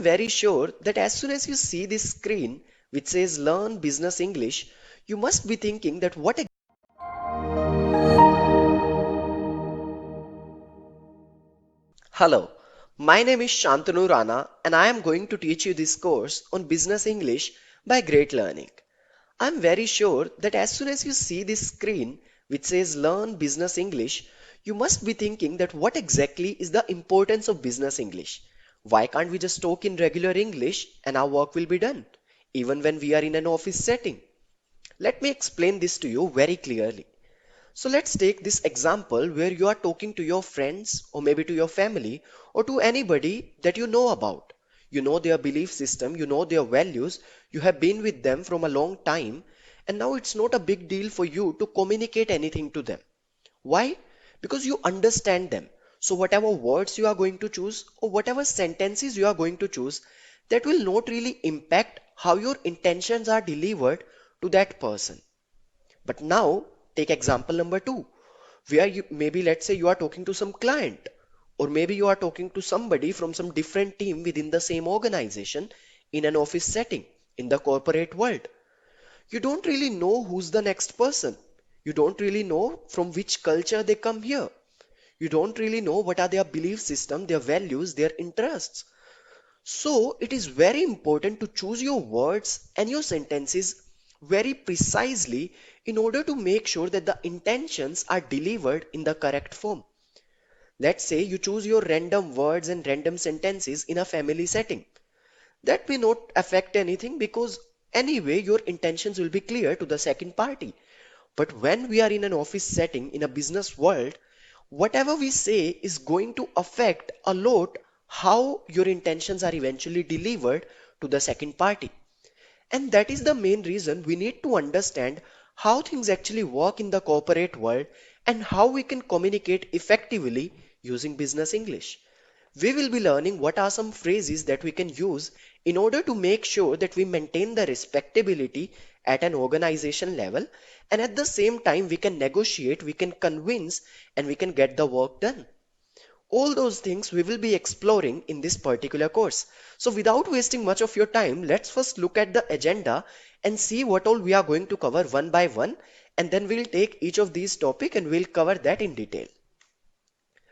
Very sure that as soon as you see this screen which says Learn Business English, you must be thinking that what. Hello, my name is Shantanu Rana and I am going to teach you this course on Business English by Great Learning. I'm very sure that as soon as you see this screen which says Learn Business English, you must be thinking that what exactly is the importance of Business English? Why can't we just talk in regular English and our work will be done, even when we are in an office setting? Let me explain this to you very clearly. So let's take this example where you are talking to your friends or maybe to your family or to anybody that you know about. You know their belief system, you know their values, you have been with them from a long time, and now it's not a big deal for you to communicate anything to them. Why? Because you understand them. So whatever words you are going to choose or whatever sentences you are going to choose, that will not really impact how your intentions are delivered to that person. But now take example number two, where you maybe let's say you are talking to some client, or maybe you are talking to somebody from some different team within the same organization in an office setting in the corporate world. You don't really know who's the next person. You don't really know from which culture they come here. You don't really know what are their belief system, their values, their interests. So it is very important to choose your words and your sentences very precisely in order to make sure that the intentions are delivered in the correct form. Let's say you choose your random words and random sentences in a family setting. That may not affect anything because anyway your intentions will be clear to the second party. But when we are in an office setting, in a business world, whatever we say is going to affect a lot how your intentions are eventually delivered to the second party. And that is the main reason we need to understand how things actually work in the corporate world and how we can communicate effectively using business English. We will be learning what are some phrases that we can use in order to make sure that we maintain the respectability at an organization level, and at the same time we can negotiate, we can convince, and we can get the work done. All those things we will be exploring in this particular course. So without wasting much of your time, let's first look at the agenda and see what all we are going to cover one by one, and then we'll take each of these topic and we'll cover that in detail.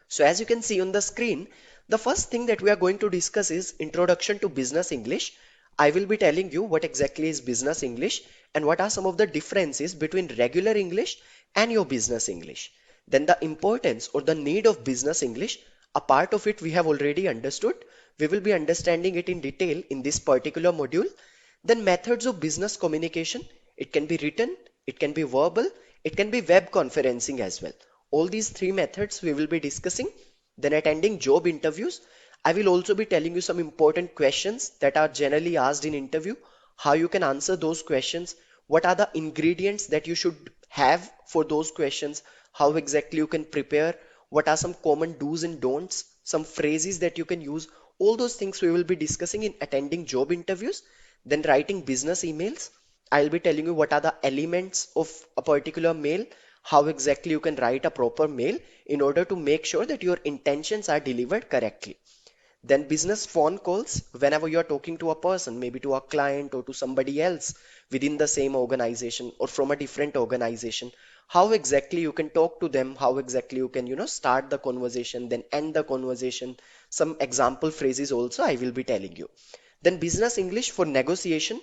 So as you can see on the screen, the first thing that we are going to discuss is Introduction to Business English. I will be telling you what exactly is Business English and what are some of the differences between regular English and your Business English. Then the importance or the need of Business English, a part of it we have already understood. We will be understanding it in detail in this particular module. Then methods of business communication. It can be written, it can be verbal, it can be web conferencing as well. All these three methods we will be discussing. Then attending job interviews. I will also be telling you some important questions that are generally asked in interview, how you can answer those questions, what are the ingredients that you should have for those questions, how exactly you can prepare, what are some common do's and don'ts, some phrases that you can use. All those things we will be discussing in attending job interviews. Then writing business emails. I'll be telling you what are the elements of a particular mail, how exactly you can write a proper mail in order to make sure that your intentions are delivered correctly. Then business phone calls, whenever you're talking to a person, maybe to a client or to somebody else within the same organization or from a different organization, how exactly you can talk to them, how exactly you can, start the conversation, then end the conversation. Some example phrases also I will be telling you. Then business English for negotiation.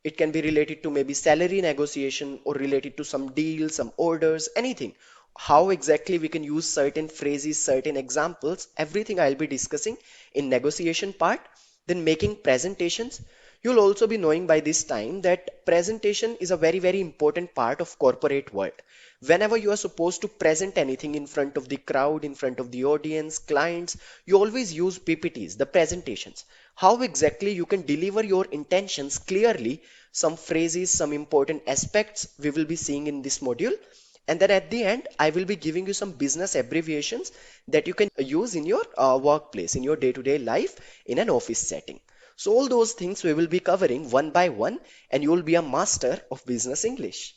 It can be related to maybe salary negotiation or related to some deals, some orders, anything. How exactly we can use certain phrases, certain examples, everything I'll be discussing in negotiation part. Then making presentations. You'll also be knowing by this time that presentation is a very, very important part of corporate world. Whenever you are supposed to present anything in front of the crowd, in front of the audience, clients, you always use PPTs, the presentations. How exactly you can deliver your intentions clearly, some phrases, some important aspects we will be seeing in this module. And then at the end, I will be giving you some business abbreviations that you can use in your workplace, in your day-to-day life, in an office setting. So all those things we will be covering one by one, and you will be a master of business English.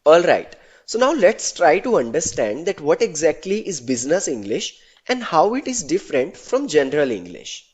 All right. So now let's try to understand that what exactly is business English and how it is different from general English.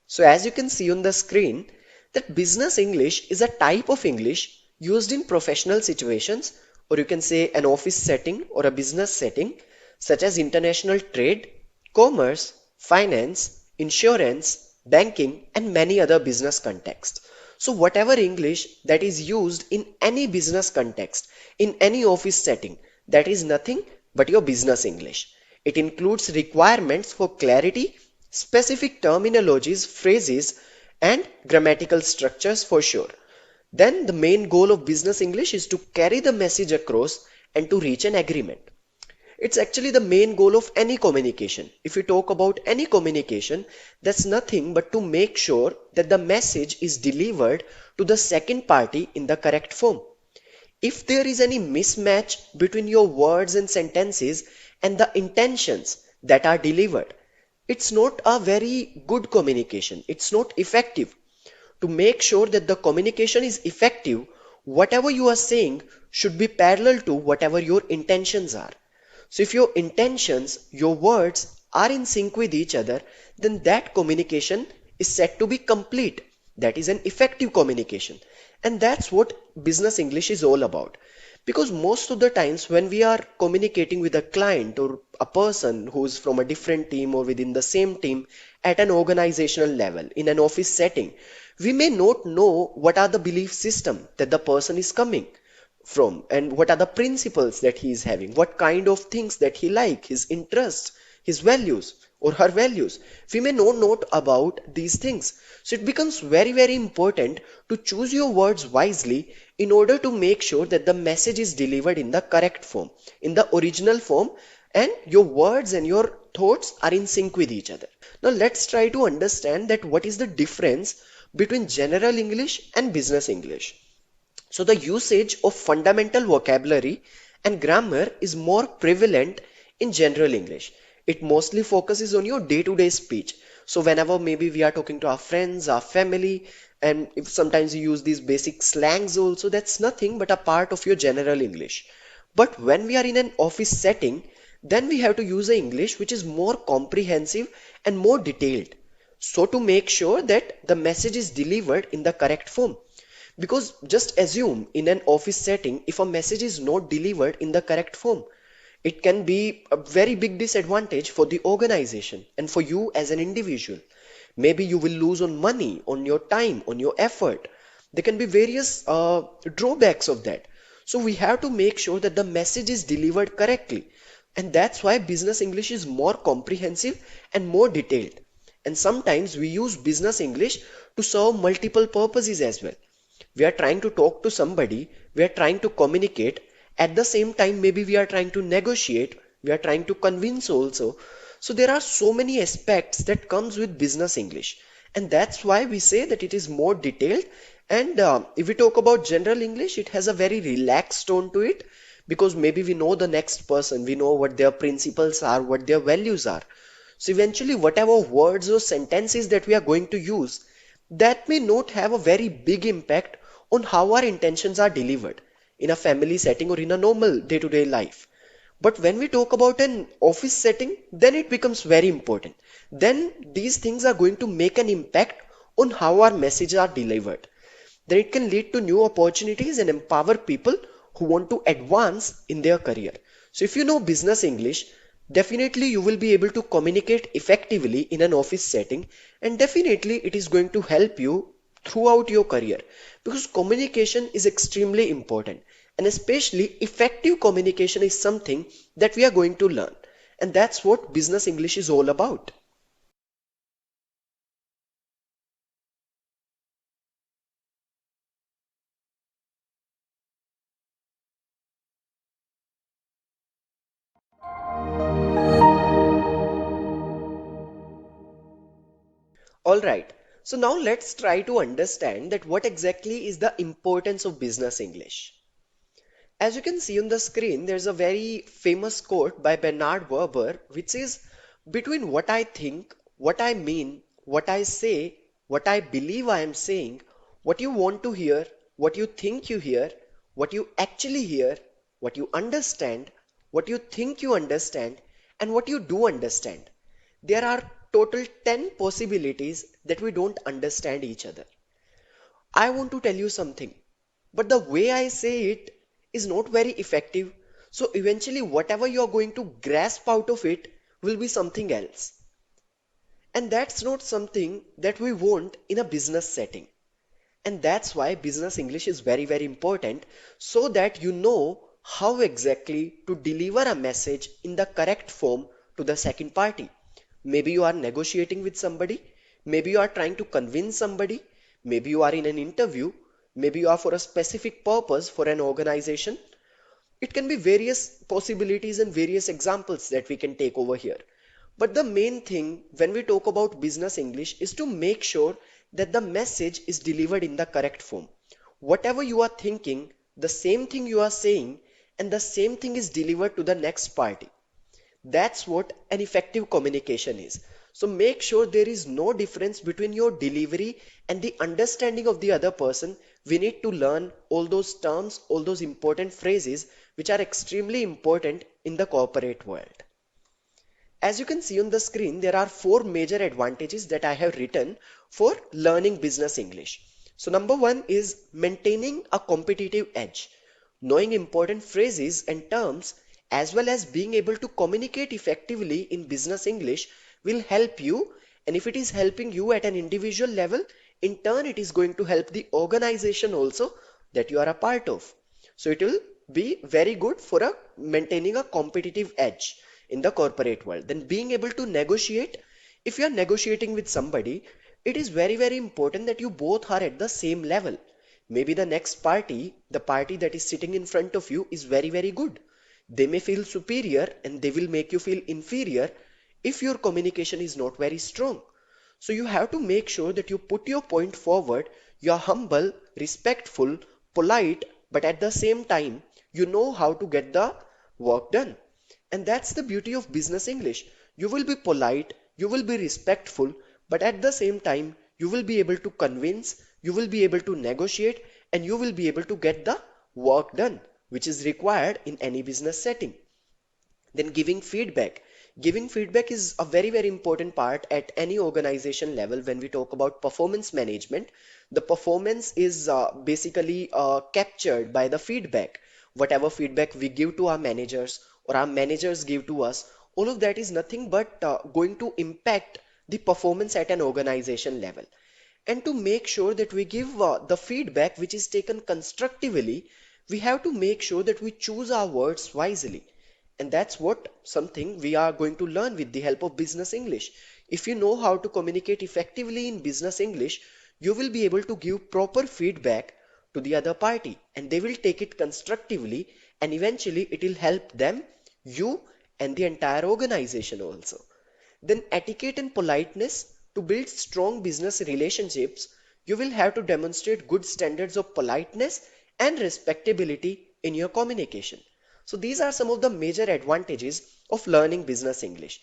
So as you can see on the screen, that business English is a type of English used in professional situations, or you can say an office setting or a business setting, such as international trade, commerce, finance, insurance, banking, and many other business contexts. So whatever English that is used in any business context, in any office setting, that is nothing but your business English. It includes requirements for clarity, specific terminologies, phrases, and grammatical structures for sure. Then the main goal of business English is to carry the message across and to reach an agreement. It's actually the main goal of any communication. If you talk about any communication, that's nothing but to make sure that the message is delivered to the second party in the correct form. If there is any mismatch between your words and sentences and the intentions that are delivered, it's not a very good communication. It's not effective. To make sure that the communication is effective, whatever you are saying should be parallel to whatever your intentions are. So if your intentions, your words are in sync with each other, then that communication is said to be complete. That is an effective communication. And that's what business English is all about. Because most of the times when we are communicating with a client or a person who's from a different team or within the same team at an organizational level in an office setting, we may not know what are the belief system that the person is coming from and what are the principles that he is having, what kind of things that he like, his interests, his values or her values. We may not know about these things. So it becomes very important to choose your words wisely in order to make sure that the message is delivered in the correct form, in the original form, and your words and your thoughts are in sync with each other. Now let's try to understand that what is the difference between general English and business English. So the usage of fundamental vocabulary and grammar is more prevalent in general English. It mostly focuses on your day-to-day speech. So whenever maybe we are talking to our friends, our family, and if sometimes you use these basic slangs also, that's nothing but a part of your general English. But when we are in an office setting, then we have to use a English which is more comprehensive and more detailed. So to make sure that the message is delivered in the correct form. Because just assume in an office setting, if a message is not delivered in the correct form, it can be a very big disadvantage for the organization and for you as an individual. Maybe you will lose on money, on your time, on your effort. There can be various drawbacks of that. So we have to make sure that the message is delivered correctly. And that's why business English is more comprehensive and more detailed. And sometimes we use business English to serve multiple purposes as well. We are trying to talk to somebody, we are trying to communicate, at the same time maybe we are trying to negotiate, we are trying to convince also. So there are so many aspects that comes with business English, and that's why we say that it is more detailed. And if we talk about general English, it has a very relaxed tone to it, because maybe we know the next person, we know what their principles are, what their values are. So eventually whatever words or sentences that we are going to use, that may not have a very big impact on how our intentions are delivered in a family setting or in a normal day-to-day life. But when we talk about an office setting, then it becomes very important. Then these things are going to make an impact on how our messages are delivered. Then it can lead to new opportunities and empower people who want to advance in their career. So if you know business English, definitely you will be able to communicate effectively in an office setting, and definitely it is going to help you throughout your career, because communication is extremely important, and especially effective communication is something that we are going to learn, and that's what business English is all about. All right. So now let's try to understand that what exactly is the importance of business English. As you can see on the screen, there's a very famous quote by Bernard Werber which says, between what I think, what I mean, what I say, what I believe I am saying, what you want to hear, what you think you hear, what you actually hear, what you understand, what you think you understand, and what you do understand. There are total 10 possibilities that we don't understand each other. I want to tell you something, but the way I say it is not very effective. So eventually, whatever you're going to grasp out of it will be something else. And that's not something that we want in a business setting. And that's why business English is very, very important so that you know how exactly to deliver a message in the correct form to the second party. Maybe you are negotiating with somebody, maybe you are trying to convince somebody, maybe you are in an interview, maybe you are for a specific purpose for an organization. It can be various possibilities and various examples that we can take over here. But the main thing when we talk about business English is to make sure that the message is delivered in the correct form. Whatever you are thinking, the same thing you are saying, and the same thing is delivered to the next party. That's what an effective communication is. So make sure there is no difference between your delivery and the understanding of the other person. We need to learn all those terms, all those important phrases which are extremely important in the corporate world. As you can see on the screen, there are four major advantages that I have written for learning business English. So number one is maintaining a competitive edge. Knowing important phrases and terms as well as being able to communicate effectively in business English will help you, and if it is helping you at an individual level, in turn it is going to help the organization also that you are a part of. So it will be very good for maintaining a competitive edge in the corporate world. Then being able to negotiate, if you are negotiating with somebody, it is very, very important that you both are at the same level. Maybe the next party, the party that is sitting in front of you, is very, very good. They may feel superior and they will make you feel inferior if your communication is not very strong. So you have to make sure that you put your point forward, you are humble, respectful, polite, but at the same time, you know how to get the work done. And that's the beauty of business English. You will be polite, you will be respectful, but at the same time, you will be able to convince, you will be able to negotiate, and you will be able to get the work done, which is required in any business setting. Then giving feedback. Giving feedback is a very, very important part at any organization level when we talk about performance management. The performance is basically captured by the feedback. Whatever feedback we give to our managers or our managers give to us, all of that is nothing but going to impact the performance at an organization level. And to make sure that we give the feedback which is taken constructively, we have to make sure that we choose our words wisely. And that's what something we are going to learn with the help of business English. If you know how to communicate effectively in business English, you will be able to give proper feedback to the other party and they will take it constructively, and eventually it will help them, you, and the entire organization also. Then etiquette and politeness. To build strong business relationships, you will have to demonstrate good standards of politeness and respectability in your communication. So these are some of the major advantages of learning business English.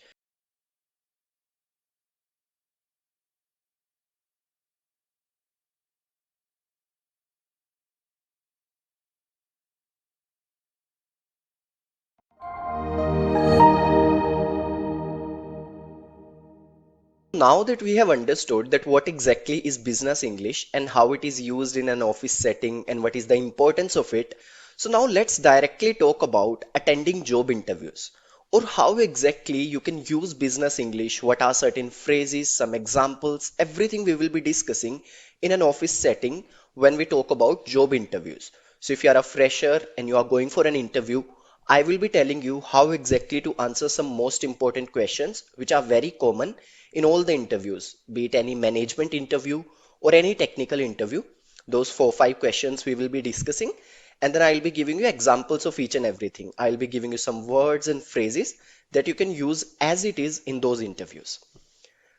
Now that we have understood that what exactly is business English and how it is used in an office setting and what is the importance of it, so now let's directly talk about attending job interviews or how exactly you can use business English, what are certain phrases, some examples, everything we will be discussing in an office setting when we talk about job interviews. So if you are a fresher and you are going for an interview, I will be telling you how exactly to answer some most important questions which are very common in all the interviews, be it any management interview or any technical interview. Those 4 5 questions we will be discussing, and then I'll be giving you examples of each and everything. I'll be giving you some words and phrases that you can use as it is in those interviews.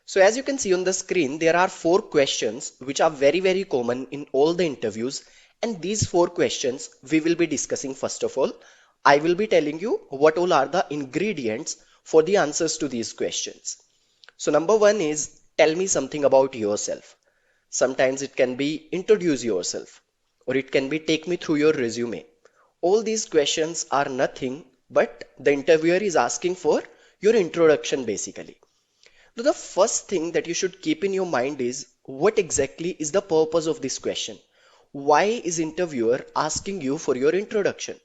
So as you can see on the screen, there are 4 questions which are very, very common in all the interviews. And these 4 questions we will be discussing first of all. I will be telling you what all are the ingredients for the answers to these questions. So number one is tell me something about yourself. Sometimes it can be introduce yourself. or it can be take me through your resume. All these questions are nothing but the interviewer is asking for your introduction basically. So the first thing that you should keep in your mind is what exactly is the purpose of this question? Why is interviewer asking you for your introduction?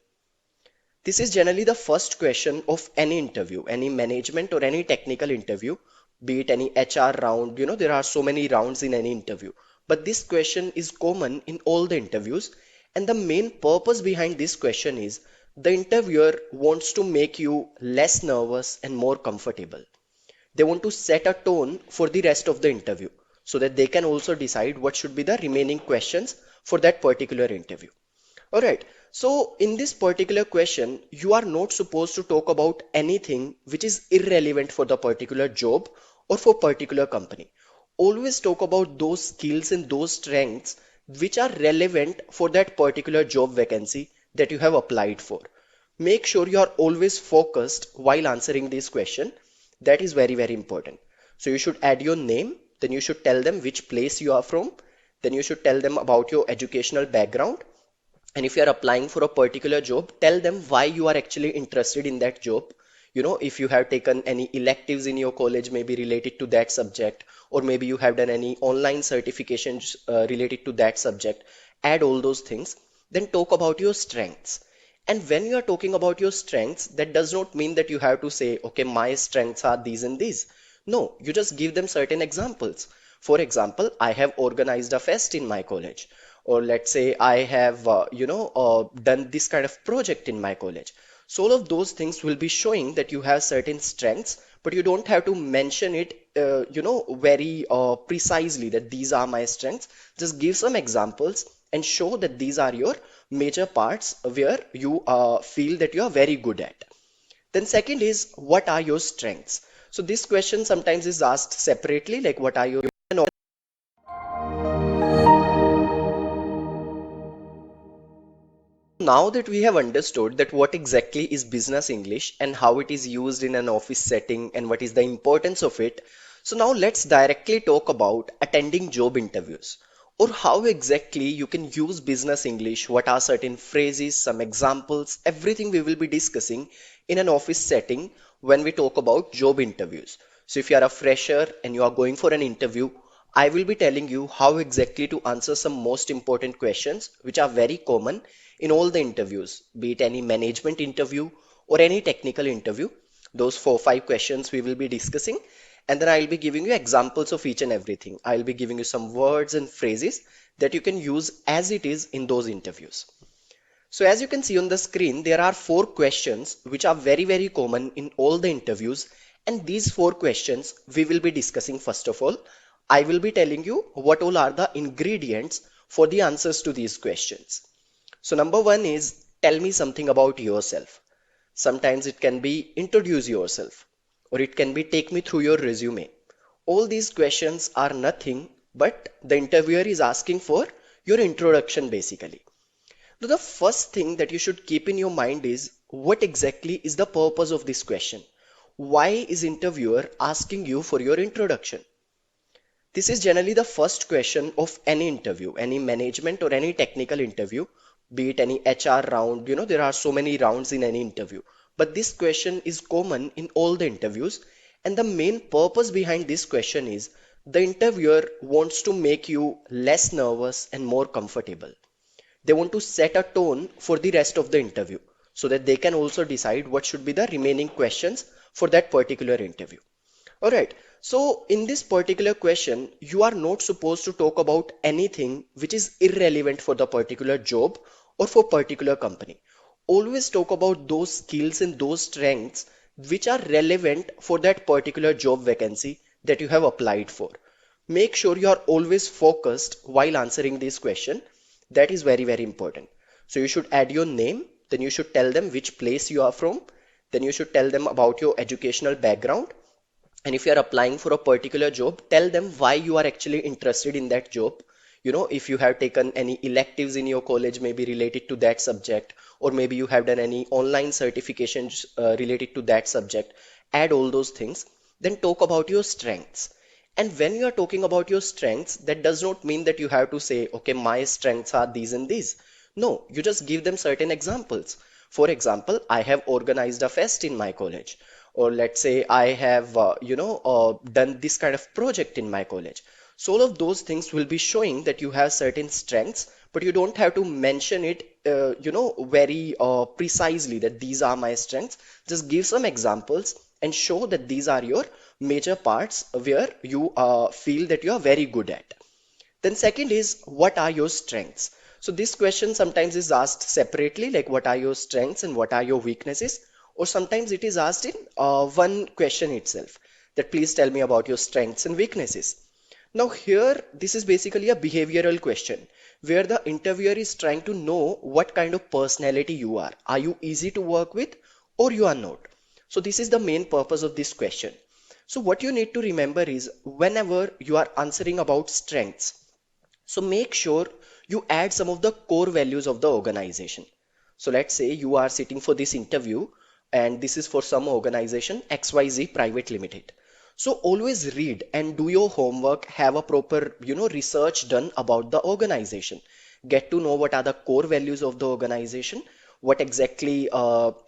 This is generally the first question of any interview, any management or any technical interview, be it any HR round. There are so many rounds in any interview. But this question is common in all the interviews. And the main purpose behind this question is the interviewer wants to make you less nervous and more comfortable. They want to set a tone for the rest of the interview so that they can also decide what should be the remaining questions for that particular interview. Alright, so in this particular question, you are not supposed to talk about anything which is irrelevant for the particular job or for particular company. Always talk about those skills and those strengths which are relevant for that particular job vacancy that you have applied for. Make sure you are always focused while answering this question. That is very, very important. So you should add your name, then you should tell them which place you are from, then you should tell them about your educational background, and if you are applying for a particular job, tell them why you are actually interested in that job. If you have taken any electives in your college, maybe related to that subject, or maybe you have done any online certifications related to that subject, add all those things. Then talk about your strengths. And when you are talking about your strengths, that does not mean that you have to say, okay, my strengths are these and these. No, you just give them certain examples. For example, I have organized a fest in my college, or let's say I have done this kind of project in my college. So all of those things will be showing that you have certain strengths, but you don't have to mention it very precisely that these are my strengths. Just give some examples and show that these are your major parts where you feel that you are very good at. Then second is, what are your strengths? So this question sometimes is asked separately, like what are your. Now that we have understood that what exactly is business English and how it is used in an office setting and what is the importance of it, so now let's directly talk about attending job interviews, or how exactly you can use business English, what are certain phrases, some examples, everything we will be discussing in an office setting when we talk about job interviews. So if you are a fresher and you are going for an interview, I will be telling you how exactly to answer some most important questions which are very common in all the interviews, be it any management interview or any technical interview. Those 4 5 questions we will be discussing, and then I'll be giving you examples of each and everything. I'll be giving you some words and phrases that you can use as it is in those interviews. So as you can see on the screen, there are 4 questions which are very, very common in all the interviews. And these 4 questions we will be discussing first of all. I will be telling you what all are the ingredients for the answers to these questions. So number one is, tell me something about yourself. Sometimes it can be introduce yourself, or it can be take me through your resume. All these questions are nothing but the interviewer is asking for your introduction basically. So the first thing that you should keep in your mind is what exactly is the purpose of this question? Why is interviewer asking you for your introduction? This is generally the first question of any interview, any management or any technical interview, be it any HR round. There are so many rounds in any interview. But this question is common in all the interviews. And the main purpose behind this question is the interviewer wants to make you less nervous and more comfortable. They want to set a tone for the rest of the interview so that they can also decide what should be the remaining questions for that particular interview. Alright, so in this particular question, you are not supposed to talk about anything which is irrelevant for the particular job or for particular company. Always talk about those skills and those strengths which are relevant for that particular job vacancy that you have applied for. Make sure you are always focused while answering this question. That is very, very important. So you should add your name, then you should tell them which place you are from, then you should tell them about your educational background, and if you are applying for a particular job, tell them why you are actually interested in that job. If you have taken any electives in your college, maybe related to that subject, or maybe you have done any online certifications related to that subject, add all those things. Then talk about your strengths. And when you are talking about your strengths, that does not mean that you have to say, okay, my strengths are these and these. No, you just give them certain examples. For example, I have organized a fest in my college, or let's say I have, done this kind of project in my college. So all of those things will be showing that you have certain strengths, but you don't have to mention it, very precisely that these are my strengths. Just give some examples and show that these are your major parts where you feel that you are very good at. Then second is, what are your strengths? So this question sometimes is asked separately, like what are your strengths and what are your weaknesses? Or sometimes it is asked in one question itself, that please tell me about your strengths and weaknesses. Now here, this is basically a behavioral question where the interviewer is trying to know what kind of personality you are. Are you easy to work with or you are not? So this is the main purpose of this question. So what you need to remember is, whenever you are answering about strengths, so make sure you add some of the core values of the organization. So let's say you are sitting for this interview and this is for some organization XYZ Private Limited. So always read and do your homework, have a proper, research done about the organization. Get to know what are the core values of the organization, what exactly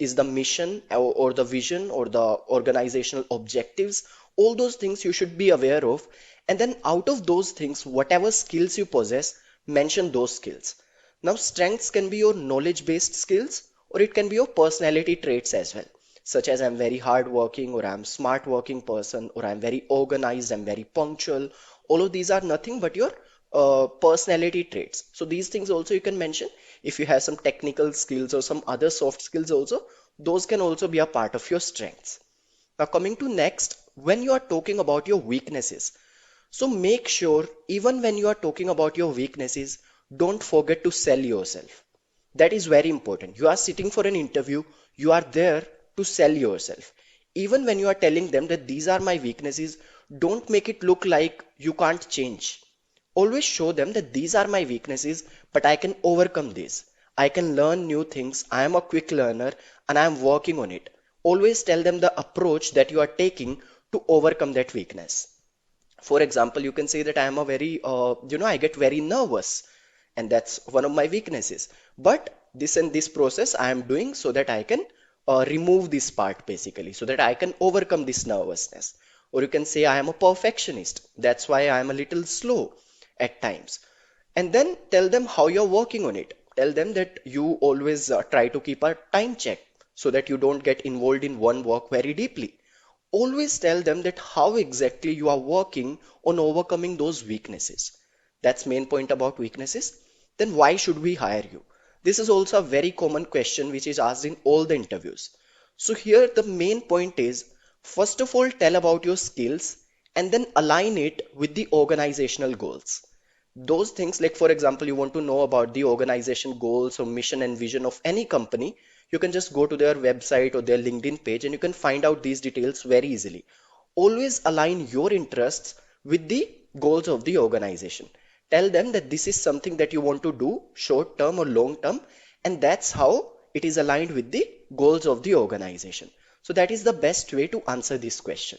is the mission or the vision or the organizational objectives. All those things you should be aware of. And then out of those things, whatever skills you possess, mention those skills. Now, strengths can be your knowledge-based skills or it can be your personality traits as well, such as I'm very hardworking or I'm smart working person or I'm very organized, I'm very punctual. All of these are nothing but your personality traits. So these things also you can mention. If you have some technical skills or some other soft skills also, those can also be a part of your strengths. Now coming to next, when you are talking about your weaknesses, so make sure even when you are talking about your weaknesses, don't forget to sell yourself. That is very important. You are sitting for an interview, you are there to sell yourself. Even when you are telling them that these are my weaknesses, don't make it look like you can't change. Always show them that these are my weaknesses, but I can overcome these. I can learn new things. I am a quick learner and I am working on it. Always tell them the approach that you are taking to overcome that weakness. For example, you can say that I am a very, I get very nervous, and that's one of my weaknesses. But this and this process I am doing so that I can remove this part basically, so that I can overcome this nervousness. Or you can say I am a perfectionist. That's why I am a little slow at times. And then tell them how you're working on it. Tell them that you always try to keep a time check so that you don't get involved in one work very deeply. Always tell them that how exactly you are working on overcoming those weaknesses. That's main point about weaknesses. Then why should we hire you? This is also a very common question which is asked in all the interviews. So here the main point is, first of all, tell about your skills and then align it with the organizational goals. Those things, like for example, you want to know about the organization goals or mission and vision of any company, you can just go to their website or their LinkedIn page and you can find out these details very easily. Always align your interests with the goals of the organization. Tell them that this is something that you want to do short term or long term, and that's how it is aligned with the goals of the organization. So that is the best way to answer this question.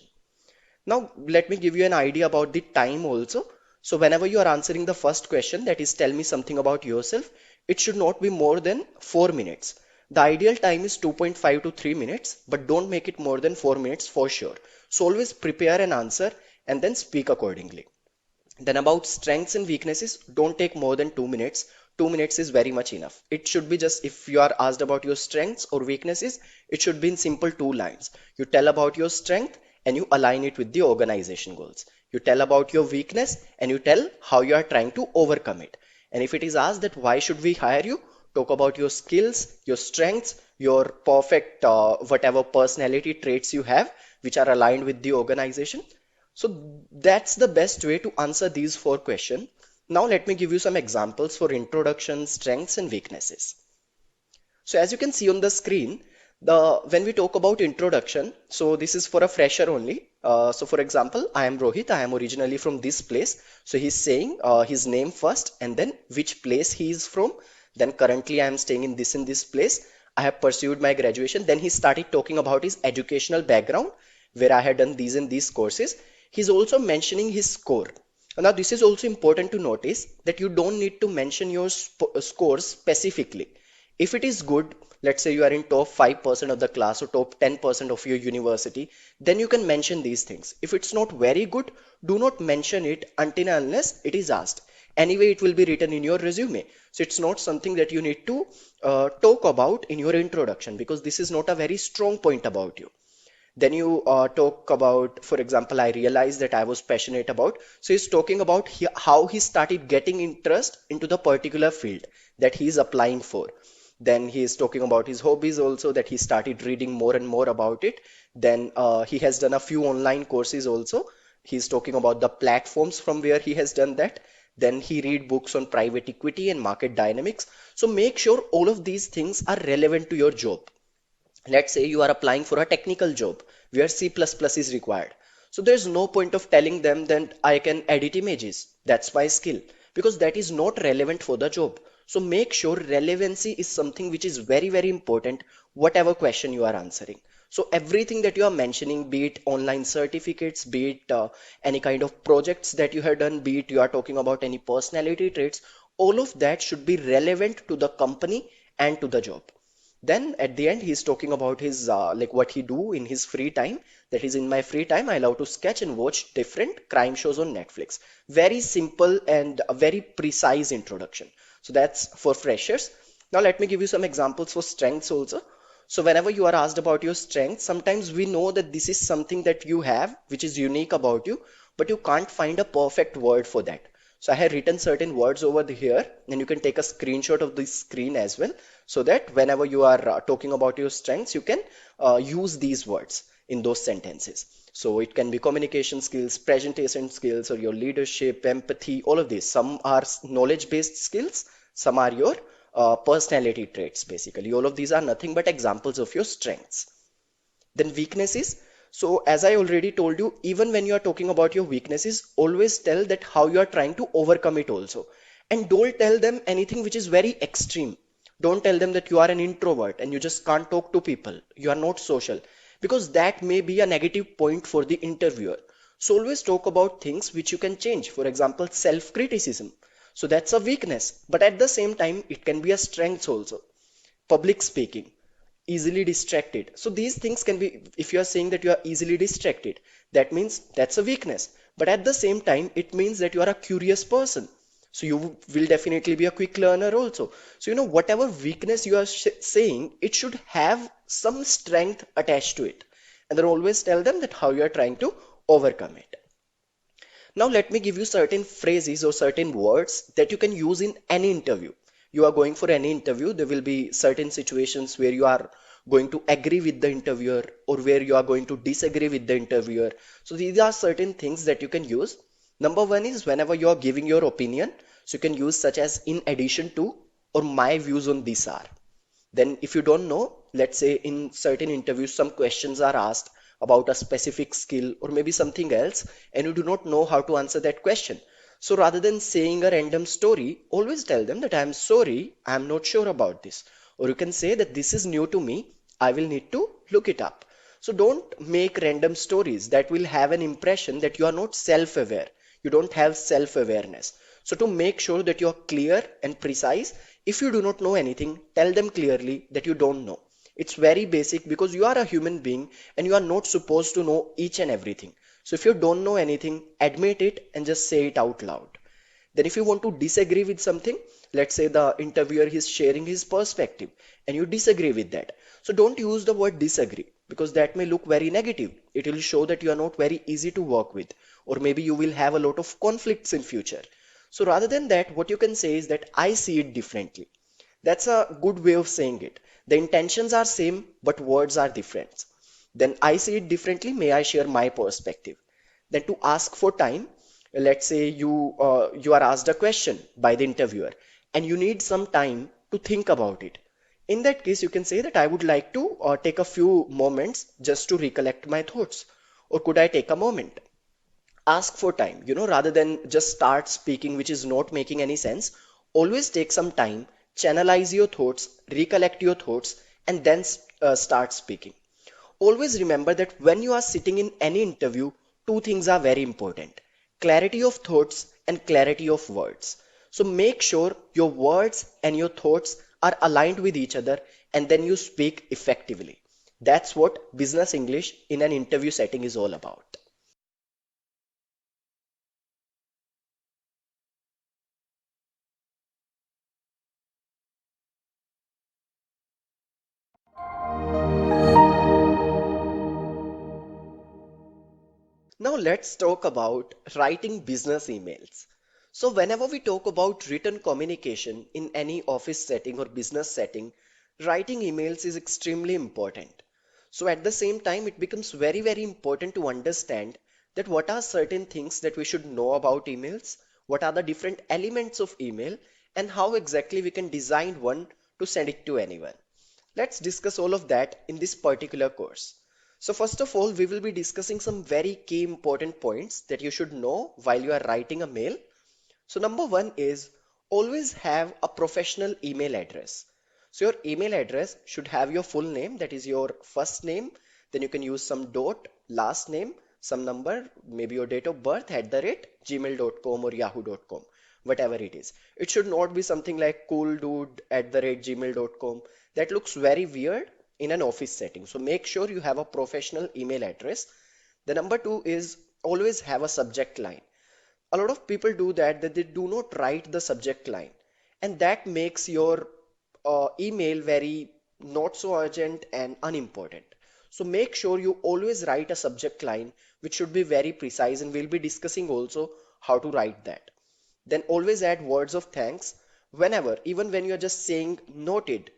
Now, let me give you an idea about the time also. So whenever you are answering the first question, that is tell me something about yourself, it should not be more than 4 minutes. The ideal time is 2.5 to 3 minutes, but don't make it more than 4 minutes for sure. So always prepare an answer and then speak accordingly. Then about strengths and weaknesses, don't take more than 2 minutes. 2 minutes is very much enough. It should be just, if you are asked about your strengths or weaknesses, it should be in simple 2 lines. You tell about your strength and you align it with the organization goals. You tell about your weakness and you tell how you are trying to overcome it. And if it is asked that why should we hire you, talk about your skills, your strengths, your perfect whatever personality traits you have, which are aligned with the organization. So that's the best way to answer these 4 questions. Now let me give you some examples for introduction, strengths and weaknesses. So as you can see on the screen, when we talk about introduction, so this is for a fresher only. So for example, I am Rohit, I am originally from this place. So he's saying his name first and then which place he is from. Then currently I am staying in this place. I have pursued my graduation. Then he started talking about his educational background where I had done these and these courses. He's also mentioning his score. Now, this is also important to notice that you don't need to mention your scores specifically. If it is good, let's say you are in top 5% of the class or top 10% of your university, then you can mention these things. If it's not very good, do not mention it until and unless it is asked. Anyway, it will be written in your resume. So it's not something that you need to talk about in your introduction because this is not a very strong point about you. Then you talk about, for example, I realized that I was passionate about. So he's talking about how he started getting interest into the particular field that he's applying for. Then he is talking about his hobbies also, that he started reading more and more about it. Then he has done a few online courses also. He's talking about the platforms from where he has done that. Then he read books on private equity and market dynamics. So make sure all of these things are relevant to your job. Let's say you are applying for a technical job where C++ is required. So there's no point of telling them that I can edit images. That's my skill because that is not relevant for the job. So make sure relevancy is something which is very, very important, whatever question you are answering. So everything that you are mentioning, be it online certificates, be it any kind of projects that you have done, be it you are talking about any personality traits, all of that should be relevant to the company and to the job. Then at the end, he's talking about his like what he do in his free time. That is, in my free time, I love to sketch and watch different crime shows on Netflix. Very simple and a very precise introduction. So that's for freshers. Now let me give you some examples for strengths also. So whenever you are asked about your strengths, sometimes we know that this is something that you have, which is unique about you, but you can't find a perfect word for that. So I have written certain words over here, and you can take a screenshot of the screen as well, so that whenever you are talking about your strengths, you can use these words in those sentences. So it can be communication skills, presentation skills, or your leadership, empathy, all of these. Some are knowledge-based skills, some are your personality traits, basically. All of these are nothing but examples of your strengths. Then weaknesses. So as I already told you, even when you are talking about your weaknesses, always tell that how you are trying to overcome it also. And don't tell them anything which is very extreme. Don't tell them that you are an introvert and you just can't talk to people. You are not social. Because that may be a negative point for the interviewer. So always talk about things which you can change. For example, self-criticism. So that's a weakness. But at the same time, it can be a strength also. Public speaking, easily distracted. So these things can be, if you are saying that you are easily distracted, that means that's a weakness. But at the same time, it means that you are a curious person. So you will definitely be a quick learner also. So, whatever weakness you are saying, it should have some strength attached to it. And then always tell them that how you are trying to overcome it. Now let me give you certain phrases or certain words that you can use in any interview. You are going for any interview, there will be certain situations where you are going to agree with the interviewer or where you are going to disagree with the interviewer. So these are certain things that you can use. Number one is whenever you are giving your opinion, so you can use such as in addition to or my views on this are. Then if you don't know, let's say in certain interviews, some questions are asked about a specific skill or maybe something else, and you do not know how to answer that question. So rather than saying a random story, always tell them that I'm sorry, I'm not sure about this. Or you can say that this is new to me, I will need to look it up. So don't make random stories that will have an impression that you are not self-aware. You don't have self-awareness. So to make sure that you are clear and precise, if you do not know anything, tell them clearly that you don't know. It's very basic because you are a human being and you are not supposed to know each and everything. So if you don't know anything, admit it and just say it out loud. Then if you want to disagree with something, let's say the interviewer is sharing his perspective and you disagree with that. So don't use the word disagree because that may look very negative. It will show that you are not very easy to work with, or maybe you will have a lot of conflicts in future. So rather than that, what you can say is that I see it differently. That's a good way of saying it. The intentions are same, but words are different. Then I see it differently. May I share my perspective? Then to ask for time, let's say you are asked a question by the interviewer and you need some time to think about it. In that case, you can say that I would like to take a few moments just to recollect my thoughts. Or could I take a moment? Ask for time, rather than just start speaking, which is not making any sense. Always take some time, channelize your thoughts, recollect your thoughts, and then start speaking. Always remember that when you are sitting in any interview, two things are very important: clarity of thoughts and clarity of words. So make sure your words and your thoughts are aligned with each other and then you speak effectively. That's what business English in an interview setting is all about. Now let's talk about writing business emails. So whenever we talk about written communication in any office setting or business setting, writing emails is extremely important. So at the same time, it becomes very important to understand that what are certain things that we should know about emails, what are the different elements of email, and how exactly we can design one to send it to anyone. Let's discuss all of that in this particular course. So first of all, we will be discussing some very key important points that you should know while you are writing a mail. So number one is always have a professional email address. So your email address should have your full name, that is your first name. Then you can use some dot, last name, some number, maybe your date of birth at the rate gmail.com or yahoo.com, whatever it is. It should not be something like cooldude at the rate gmail.com. That looks very weird in an office setting. So make sure you have a professional email address. The number two is always have a subject line. A lot of people do that they do not write the subject line, and that makes your email very not so urgent and unimportant. So make sure you always write a subject line which should be very precise, and we'll be discussing also how to write that. Then always add words of thanks whenever, even when you're just saying noted,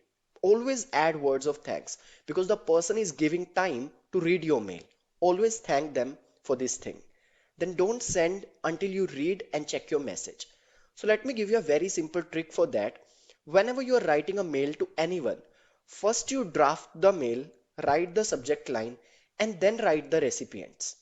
always add words of thanks because the person is giving time to read your mail. Always thank them for this thing. Then don't send until you read and check your message. So let me give you a very simple trick for that. Whenever you are writing a mail to anyone, first you draft the mail, write the subject line, and then write the recipients.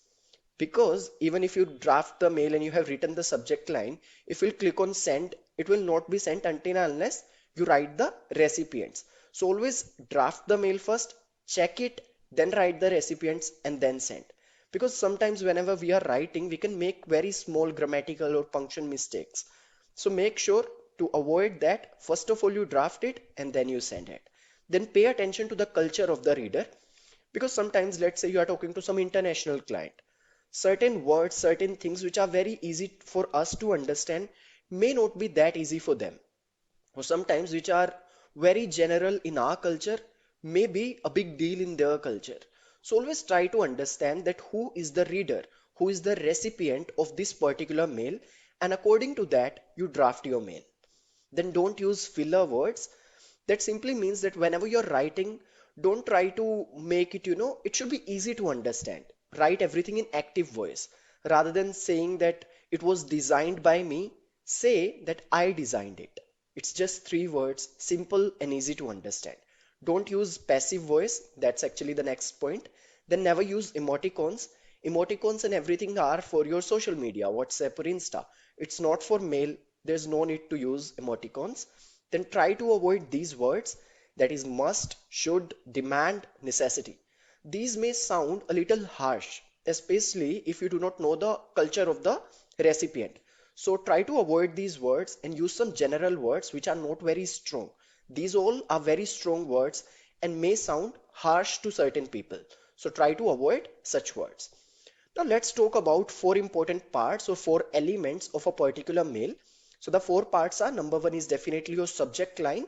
Because even if you draft the mail and you have written the subject line, if you click on send, it will not be sent until and unless you write the recipients. So always draft the mail first, check it, then write the recipients and then send. Because sometimes whenever we are writing, we can make very small grammatical or punctuation mistakes. So make sure to avoid that. First of all, you draft it and then you send it. Then pay attention to the culture of the reader, because sometimes let's say you are talking to some international client, certain words, certain things which are very easy for us to understand may not be that easy for them, or sometimes which are very general in our culture may be a big deal in their culture. So always try to understand that who is the reader, who is the recipient of this particular mail, and according to that you draft your mail. Then don't use filler words. That simply means that whenever you're writing, don't try to make it, it should be easy to understand. Write everything in active voice. Rather than saying that it was designed by me, say that I designed it. It's just three words, simple and easy to understand. Don't use passive voice. That's actually the next point. Then never use emoticons. Emoticons and everything are for your social media, WhatsApp or Insta. It's not for mail. There's no need to use emoticons. Then try to avoid these words, that is must, should, demand, necessity. These may sound a little harsh, especially if you do not know the culture of the recipient. So try to avoid these words and use some general words which are not very strong. These all are very strong words and may sound harsh to certain people. So try to avoid such words. Now let's talk about four important parts or four elements of a particular mail. So the four parts are: number one is definitely your subject line,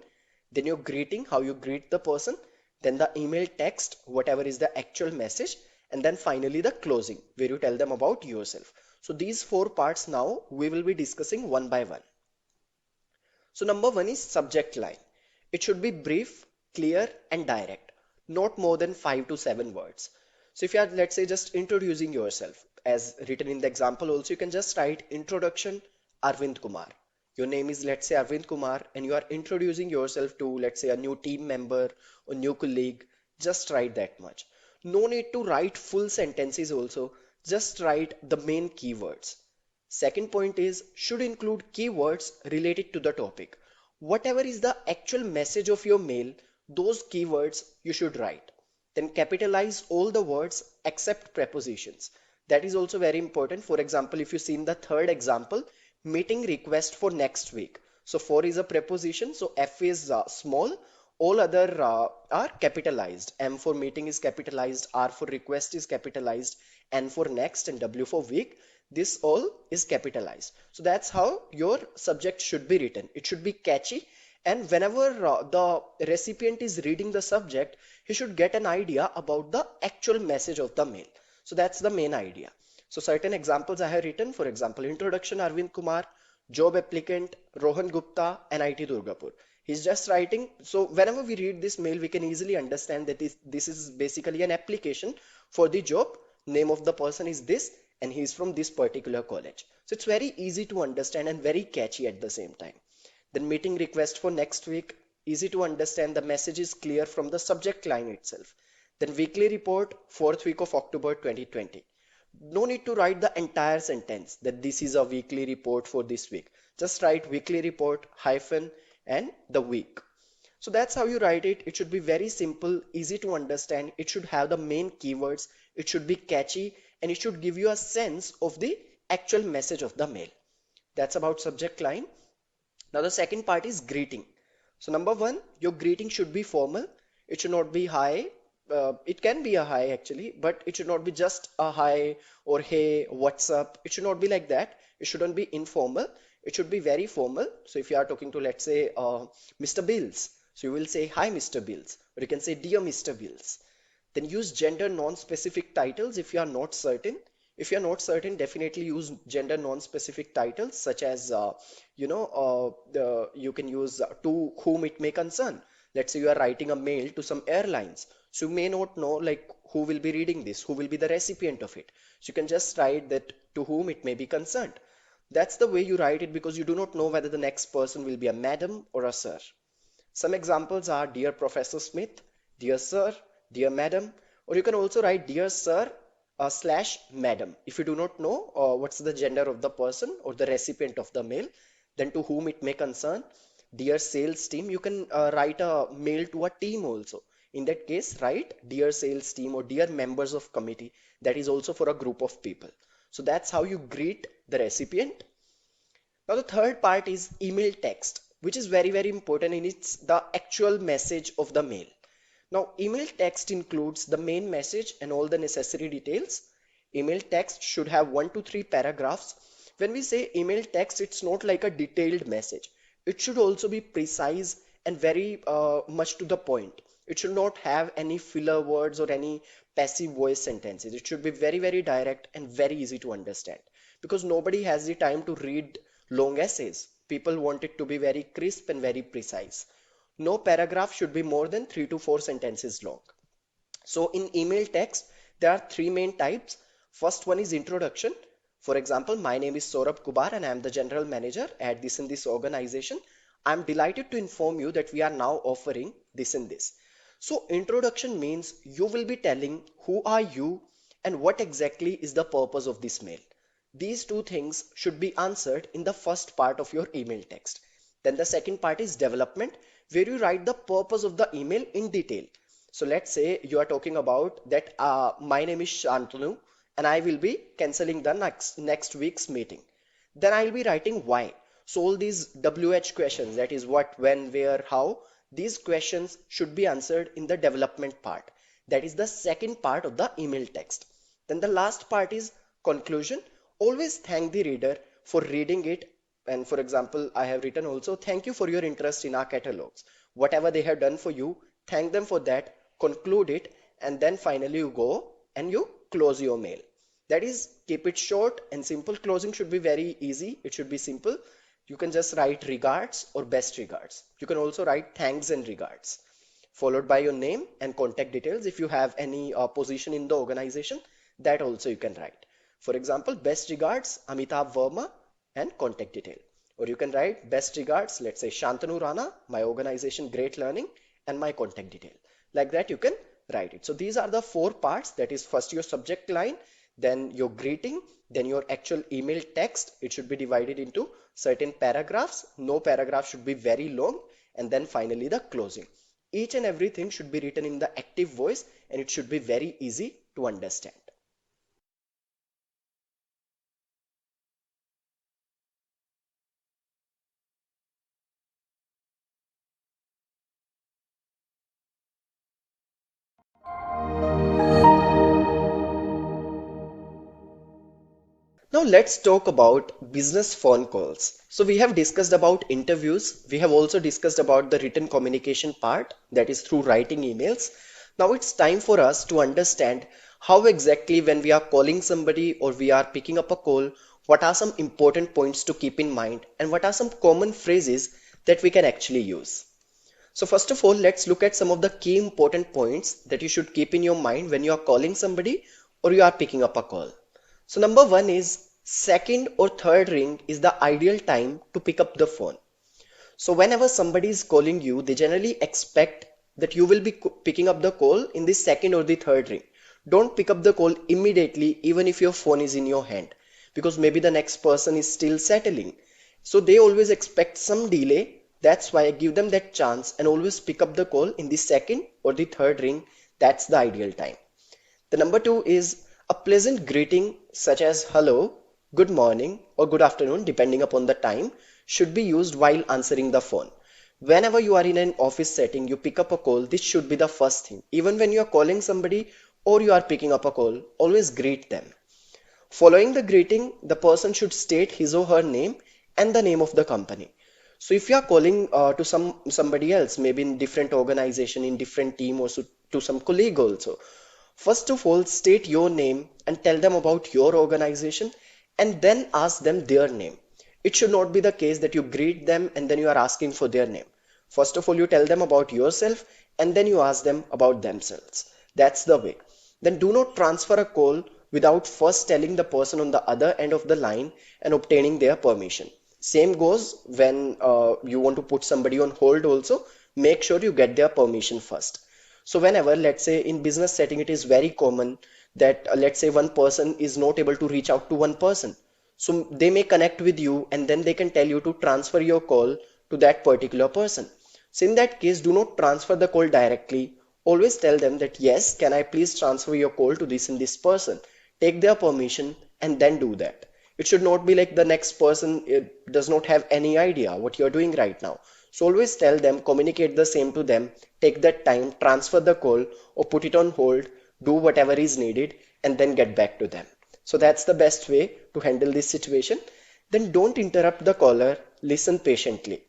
then your greeting, how you greet the person, then the email text, whatever is the actual message, and then finally the closing, where you tell them about yourself. So these four parts now we will be discussing one by one. So number one is subject line. It should be brief, clear, and direct, not more than 5 to 7 words. So if you are, let's say, just introducing yourself, as written in the example also, you can just write introduction Arvind Kumar. Your name is, let's say, Arvind Kumar, and you are introducing yourself to, let's say, a new team member or new colleague. Just write that much. No need to write full sentences also. Just write the main keywords. Second point is should include keywords related to the topic. Whatever is the actual message of your mail, those keywords you should write. Then capitalize all the words except prepositions. That is also very important. For example, if you see in the third example, meeting request for next week. So for is a preposition, so F is small, all other are capitalized. M for meeting is capitalized, R for request is capitalized, N for next, and W for week. This all is capitalized. So that's how your subject should be written. It should be catchy, and whenever the recipient is reading the subject, he should get an idea about the actual message of the mail. So that's the main idea. So certain examples I have written, for example, introduction Arvind Kumar, job applicant Rohan Gupta, NIT Durgapur. He's just writing. So whenever we read this mail, we can easily understand that this is basically an application for the job. Name of the person is this, and he's from this particular college. So it's very easy to understand and very catchy at the same time. Then meeting request for next week, easy to understand. The message is clear from the subject line itself. Then weekly report, fourth week of October 2020. No need to write the entire sentence that this is a weekly report for this week. Just write weekly report hyphen and the week. So that's how you write it. It should be very simple, easy to understand. It should have the main keywords. It should be catchy, and it should give you a sense of the actual message of the mail. That's about subject line. Now the second part is greeting. So number one, your greeting should be formal. It should not be hi. It can be a hi actually, but it should not be just a hi or hey, what's up. It should not be like that. It shouldn't be informal. It should be very formal. So if you are talking to, let's say, Mr. Bills, so you will say hi, Mr. Bills, or you can say dear Mr. Bills. Then use gender non-specific titles if you are not certain. If you're not certain, definitely use gender non-specific titles such as, you can use to whom it may concern. Let's say you are writing a mail to some airlines. So you may not know like who will be reading this, who will be the recipient of it. So you can just write that to whom it may be concerned. That's the way you write it because you do not know whether the next person will be a madam or a sir. Some examples are Dear Professor Smith, Dear Sir, Dear Madam, or you can also write Dear Sir slash Madam. If you do not know what's the gender of the person or the recipient of the mail, then to whom it may concern. Dear Sales Team, you can write a mail to a team also. In that case, write Dear Sales Team or Dear Members of Committee. That is also for a group of people. So that's how you greet the recipient. Now the third part is email text, which is very, very important, and it's the actual message of the mail. Now email text includes the main message and all the necessary details. Email text should have 1 to 3 paragraphs. When we say email text, it's not like a detailed message. It should also be precise and very much to the point. It should not have any filler words or any passive voice sentences. It should be very, very direct and very easy to understand because nobody has the time to read long essays. People want it to be very crisp and very precise. No paragraph should be more than 3 to 4 sentences long. So in email text, there are three main types. First one is introduction. For example, my name is Saurabh Kubar and I am the general manager at this and this organization. I am delighted to inform you that we are now offering this and this. So introduction means you will be telling who are you and what exactly is the purpose of this mail. These two things should be answered in the first part of your email text. Then the second part is development, where you write the purpose of the email in detail. So let's say you are talking about that my name is Shantanu and I will be cancelling the next week's meeting. Then I will be writing why. So all these WH questions, that is what, when, where, how, these questions should be answered in the development part. That is the second part of the email text. Then the last part is conclusion. Always thank the reader for reading it. And for example, I have written also, thank you for your interest in our catalogs. Whatever they have done for you, thank them for that, conclude it, and then finally you go and you close your mail. That is, keep it short and simple. Closing should be very easy. It should be simple. You can just write regards or best regards. You can also write thanks and regards, followed by your name and contact details. If you have any position in the organization, that also you can write. For example, best regards, Amitabh Verma, and contact detail. Or you can write best regards, let's say Shantanu Rana, my organization Great Learning, and my contact detail. Like that you can write it. So these are the four parts. That is, first your subject line, then your greeting, then your actual email text. It should be divided into certain paragraphs. No paragraph should be very long. And then finally the closing. Each and everything should be written in the active voice and it should be very easy to understand. Now let's talk about business phone calls. So we have discussed about interviews. We have also discussed about the written communication part, that is through writing emails. Now it's time for us to understand how exactly when we are calling somebody or we are picking up a call, what are some important points to keep in mind and what are some common phrases that we can actually use. So first of all, let's look at some of the key important points that you should keep in your mind when you are calling somebody or you are picking up a call. So number one is second or third ring is the ideal time to pick up the phone. So whenever somebody is calling you, they generally expect that you will be picking up the call in the second or the third ring. Don't pick up the call immediately, even if your phone is in your hand, because maybe the next person is still settling. So they always expect some delay. That's why I give them that chance and always pick up the call in the second or the third ring. That's the ideal time. The number two is a pleasant greeting such as hello, good morning, or good afternoon, depending upon the time, should be used while answering the phone. Whenever you are in an office setting, you pick up a call, this should be the first thing. Even when you are calling somebody or you are picking up a call, always greet them. Following the greeting, the person should state his or her name and the name of the company. So if you are calling to somebody else, maybe in different organization, in different team, or to some colleague also, first of all, state your name and tell them about your organization and then ask them their name. It should not be the case that you greet them and then you are asking for their name. First of all, you tell them about yourself and then you ask them about themselves. That's the way. Then do not transfer a call without first telling the person on the other end of the line and obtaining their permission. Same goes when you want to put somebody on hold also. Make sure you get their permission first. So whenever, let's say in business setting, it is very common that let's say one person is not able to reach out to one person. So they may connect with you and then they can tell you to transfer your call to that particular person. So in that case, do not transfer the call directly. Always tell them that yes, can I please transfer your call to this and this person? Take their permission and then do that. It should not be like the next person does not have any idea what you're doing right now. So always tell them, communicate the same to them, take that time, transfer the call or put it on hold, do whatever is needed and then get back to them. So that's the best way to handle this situation. Then don't interrupt the caller, listen patiently.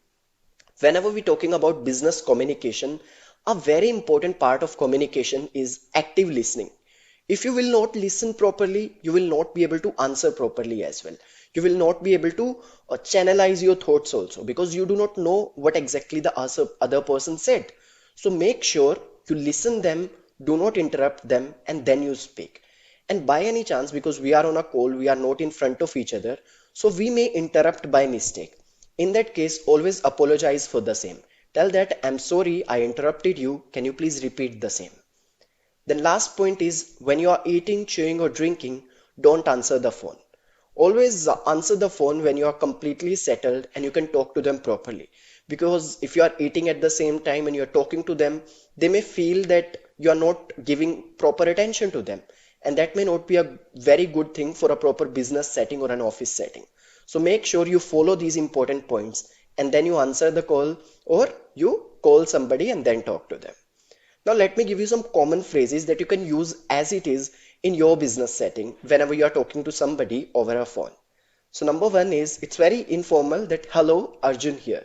Whenever we're talking about business communication, a very important part of communication is active listening. If you will not listen properly, you will not be able to answer properly as well. You will not be able to channelize your thoughts also because you do not know what exactly the other person said. So make sure you listen them, do not interrupt them, and then you speak. And by any chance, because we are on a call, we are not in front of each other, so we may interrupt by mistake. In that case, always apologize for the same. Tell that I'm sorry, I interrupted you. Can you please repeat the same? Then last point is when you are eating, chewing or drinking, don't answer the phone. Always answer the phone when you are completely settled and you can talk to them properly. Because if you are eating at the same time and you are talking to them, they may feel that you are not giving proper attention to them. And that may not be a very good thing for a proper business setting or an office setting. So make sure you follow these important points and then you answer the call or you call somebody and then talk to them. Now let me give you some common phrases that you can use as it is in your business setting whenever you are talking to somebody over a phone. So number one is, it's very informal that hello, Arjun here.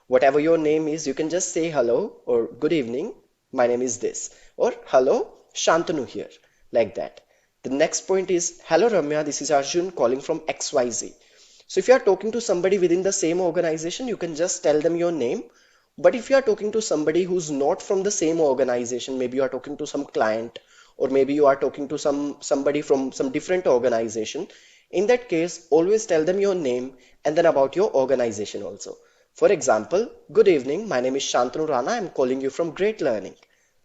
Whatever your name is, you can just say hello or good evening, my name is this, or hello, Shantanu here, like that. The next point is, hello Ramya, this is Arjun calling from XYZ. So if you are talking to somebody within the same organization, you can just tell them your name. But if you are talking to somebody who's not from the same organization, maybe you are talking to some client or maybe you are talking to somebody from some different organization, in that case, always tell them your name and then about your organization also. For example, good evening, my name is Shantanu Rana, I'm calling you from Great Learning,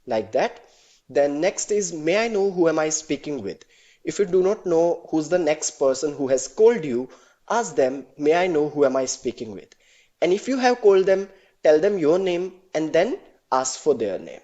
like that. Then next is, may I know who am I speaking with? If you do not know who's the next person who has called you, ask them, may I know who am I speaking with? And if you have called them, tell them your name and then ask for their name.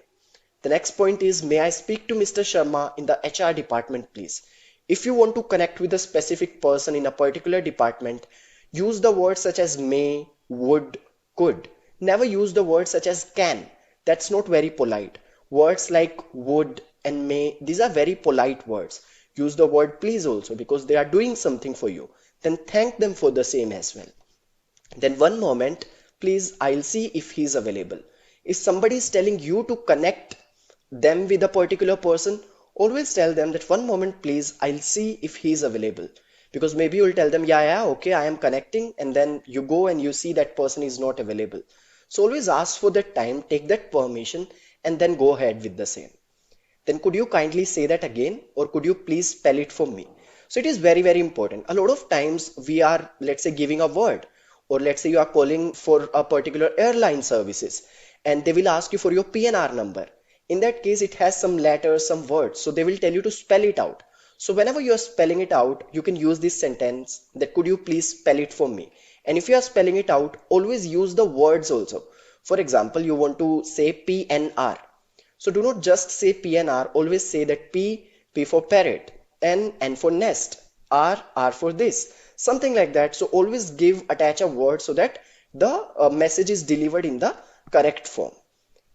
The next point is, may I speak to Mr. Sharma in the HR department, please? If you want to connect with a specific person in a particular department, use the words such as may, would, could. Never use the words such as can. That's not very polite. Words like would and may, these are very polite words. Use the word please also because they are doing something for you. then thank them for the same as well. Then one moment, please, I'll see if he's available. If somebody is telling you to connect them with a particular person, always tell them that one moment, please, I'll see if he's available. Because maybe you'll tell them, yeah, yeah, okay, I am connecting, and then you go and you see that person is not available. So always ask for that time, take that permission, and then go ahead with the same. Then could you kindly say that again, or could you please spell it for me? So it is very, very important. A lot of times we are, let's say, giving a word, or let's say you are calling for a particular airline services, and they will ask you for your PNR number. In that case, it has some letters, some words, so they will tell you to spell it out. So whenever you are spelling it out, you can use this sentence that could you please spell it for me? And if you are spelling it out, always use the words also. For example, you want to say PNR. So do not just say PNR, always say that P for parrot, N for nest, R for this, something like that. So always attach a word so that the message is delivered in the correct form.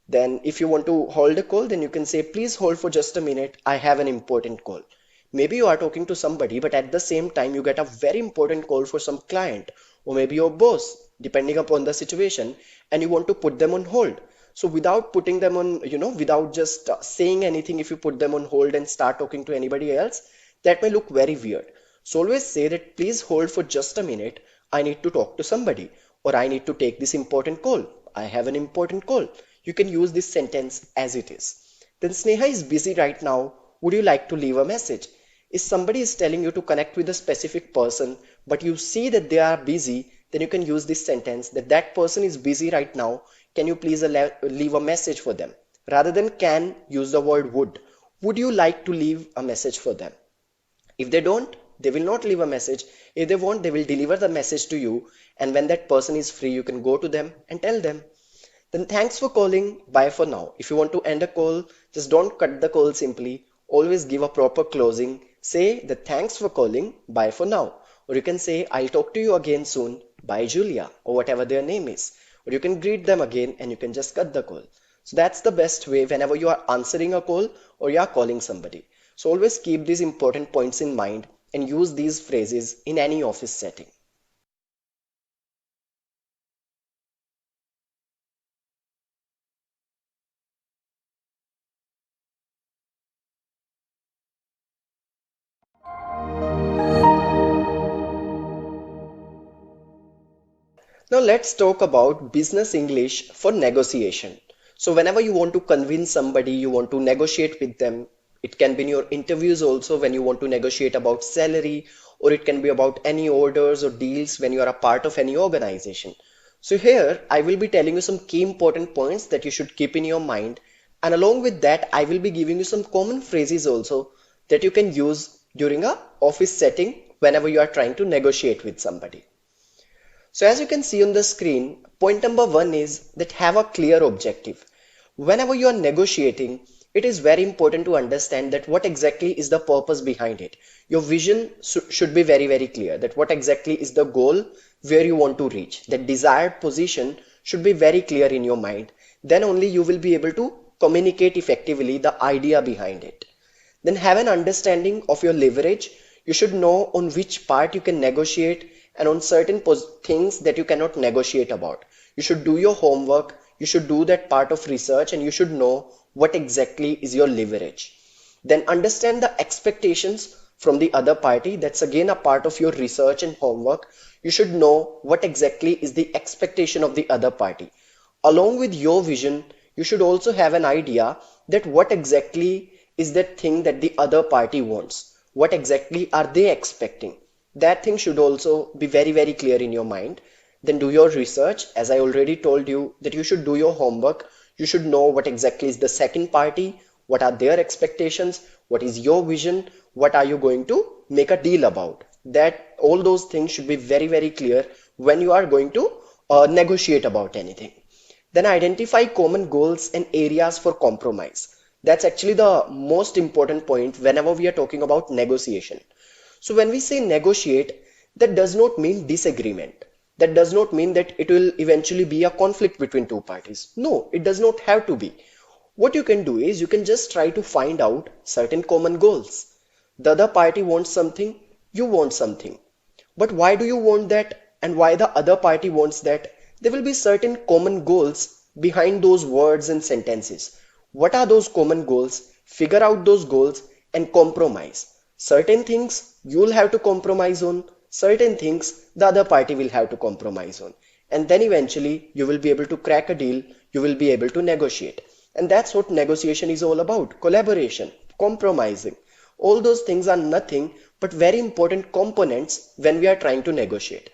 Then if you want to hold a call, then you can say, please hold for just a minute. I have an important call. Maybe you are talking to somebody, but at the same time, you get a very important call for some client or maybe your boss, depending upon the situation, and you want to put them on hold. So without putting them on, without just saying anything, if you put them on hold and start talking to anybody else, that may look very weird. So always say that please hold for just a minute. I need to talk to somebody or I need to take this important call. I have an important call. You can use this sentence as it is. Then Sneha is busy right now. Would you like to leave a message? If somebody is telling you to connect with a specific person, but you see that they are busy, then you can use this sentence that that person is busy right now. Can you please leave a message for them? Rather than can, use the word would. Would you like to leave a message for them? If they don't, they will not leave a message. If they want, they will deliver the message to you. And when that person is free, you can go to them and tell them. Then thanks for calling. Bye for now. If you want to end a call, just don't cut the call simply. Always give a proper closing. Say that thanks for calling. Bye for now. Or you can say, I'll talk to you again soon. Bye, Julia, or whatever their name is. Or you can greet them again and you can just cut the call. So that's the best way whenever you are answering a call or you are calling somebody. So always keep these important points in mind and use these phrases in any office setting. Now let's talk about business English for negotiation. So whenever you want to convince somebody, you want to negotiate with them, it can be in your interviews also when you want to negotiate about salary, or it can be about any orders or deals when you are a part of any organization. So here I will be telling you some key important points that you should keep in your mind. And along with that, I will be giving you some common phrases also that you can use during a office setting whenever you are trying to negotiate with somebody. So as you can see on the screen, point number one is that have a clear objective. Whenever you are negotiating, it is very important to understand that what exactly is the purpose behind it. Your vision should be very, very clear that what exactly is the goal where you want to reach. That desired position should be very clear in your mind. Then only you will be able to communicate effectively the idea behind it. Then have an understanding of your leverage. You should know on which part you can negotiate and on certain things that you cannot negotiate about. You should do your homework, you should do that part of research, and you should know what exactly is your leverage. Then understand the expectations from the other party. That's again a part of your research and homework. You should know what exactly is the expectation of the other party. Along with your vision, you should also have an idea that what exactly is that thing that the other party wants. What exactly are they expecting? That thing should also be very, very clear in your mind. Then do your research. As I already told you that you should do your homework. You should know what exactly is the second party, what are their expectations, what is your vision, what are you going to make a deal about. That all those things should be very, very clear when you are going to negotiate about anything. Then identify common goals and areas for compromise. That's actually the most important point whenever we are talking about negotiation. So when we say negotiate, that does not mean disagreement. That does not mean that it will eventually be a conflict between two parties. No, it does not have to be. What you can do is you can just try to find out certain common goals. The other party wants something, you want something. But why do you want that and why the other party wants that? There will be certain common goals behind those words and sentences. What are those common goals? Figure out those goals and compromise. Certain things you'll have to compromise on, certain things the other party will have to compromise on. And then eventually you will be able to crack a deal, you will be able to negotiate. And that's what negotiation is all about: collaboration, compromising. All those things are nothing but very important components when we are trying to negotiate.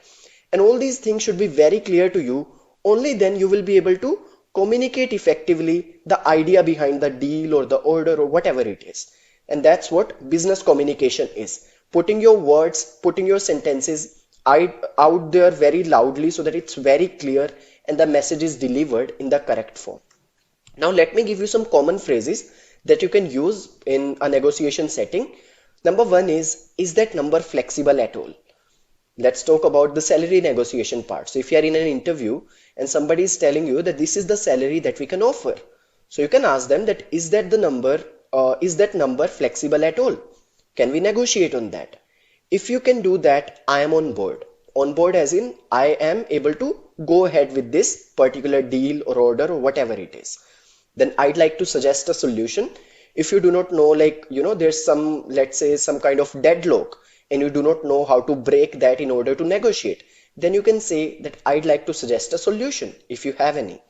And all these things should be very clear to you. Only then you will be able to communicate effectively the idea behind the deal or the order or whatever it is. And that's what business communication is. Putting your words, putting your sentences out there very loudly so that it's very clear and the message is delivered in the correct form. Now let me give you some common phrases that you can use in a negotiation setting. Number one is that number flexible at all? Let's talk about the salary negotiation part. So if you are in an interview and somebody is telling you that this is the salary that we can offer, so you can ask them that is that number flexible at all? Can we negotiate on that? If you can do that, I am on board. On board as in I am able to go ahead with this particular deal or order or whatever it is. Then I'd like to suggest a solution. If you do not know, like, there's some, let's say, some kind of deadlock and you do not know how to break that in order to negotiate, then you can say that I'd like to suggest a solution if you have any.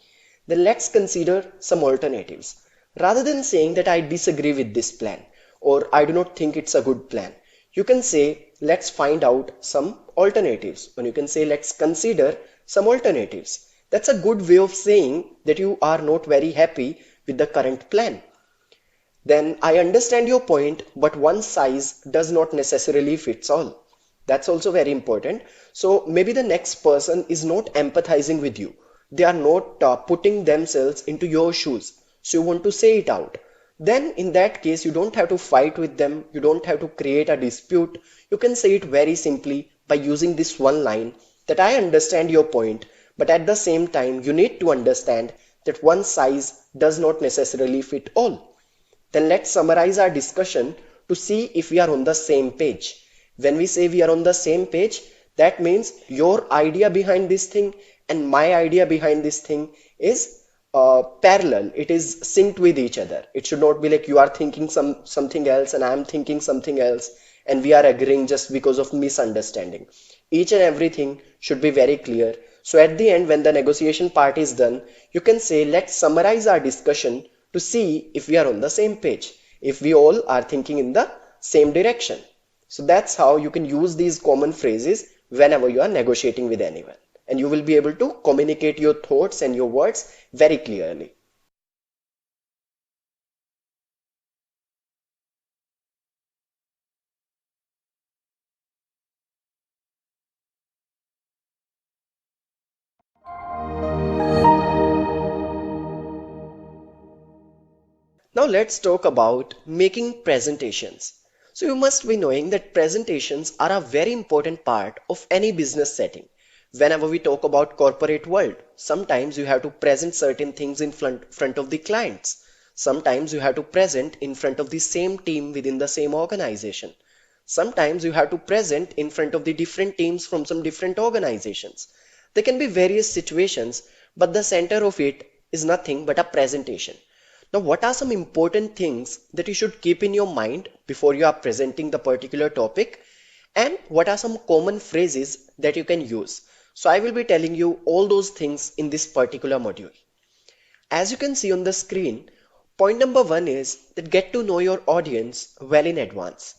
Then let's consider some alternatives. Rather than saying that I disagree with this plan or I do not think it's a good plan, you can say let's find out some alternatives, and you can say let's consider some alternatives. That's a good way of saying that you are not very happy with the current plan. Then I understand your point, but one size does not necessarily fits all. That's also very important. So maybe the next person is not empathizing with you. They are not putting themselves into your shoes. So you want to say it out. Then in that case, you don't have to fight with them. You don't have to create a dispute. You can say it very simply by using this one line that I understand your point, but at the same time, you need to understand that one size does not necessarily fit all. Then let's summarize our discussion to see if we are on the same page. When we say we are on the same page, that means your idea behind this thing and my idea behind this thing is parallel. It is synced with each other. It should not be like you are thinking something else and I am thinking something else and we are agreeing just because of misunderstanding. Each and everything should be very clear. So at the end, when the negotiation part is done, you can say let's summarize our discussion to see if we are on the same page, if we all are thinking in the same direction. So that's how you can use these common phrases whenever you are negotiating with anyone, and you will be able to communicate your thoughts and your words very clearly. Now let's talk about making presentations. So you must be knowing that presentations are a very important part of any business setting. Whenever we talk about corporate world, sometimes you have to present certain things in front of the clients. Sometimes you have to present in front of the same team within the same organization. Sometimes you have to present in front of the different teams from some different organizations. There can be various situations, but the center of it is nothing but a presentation. Now, what are some important things that you should keep in your mind before you are presenting the particular topic? And what are some common phrases that you can use? So I will be telling you all those things in this particular module. As you can see on the screen, point number one is that get to know your audience well in advance.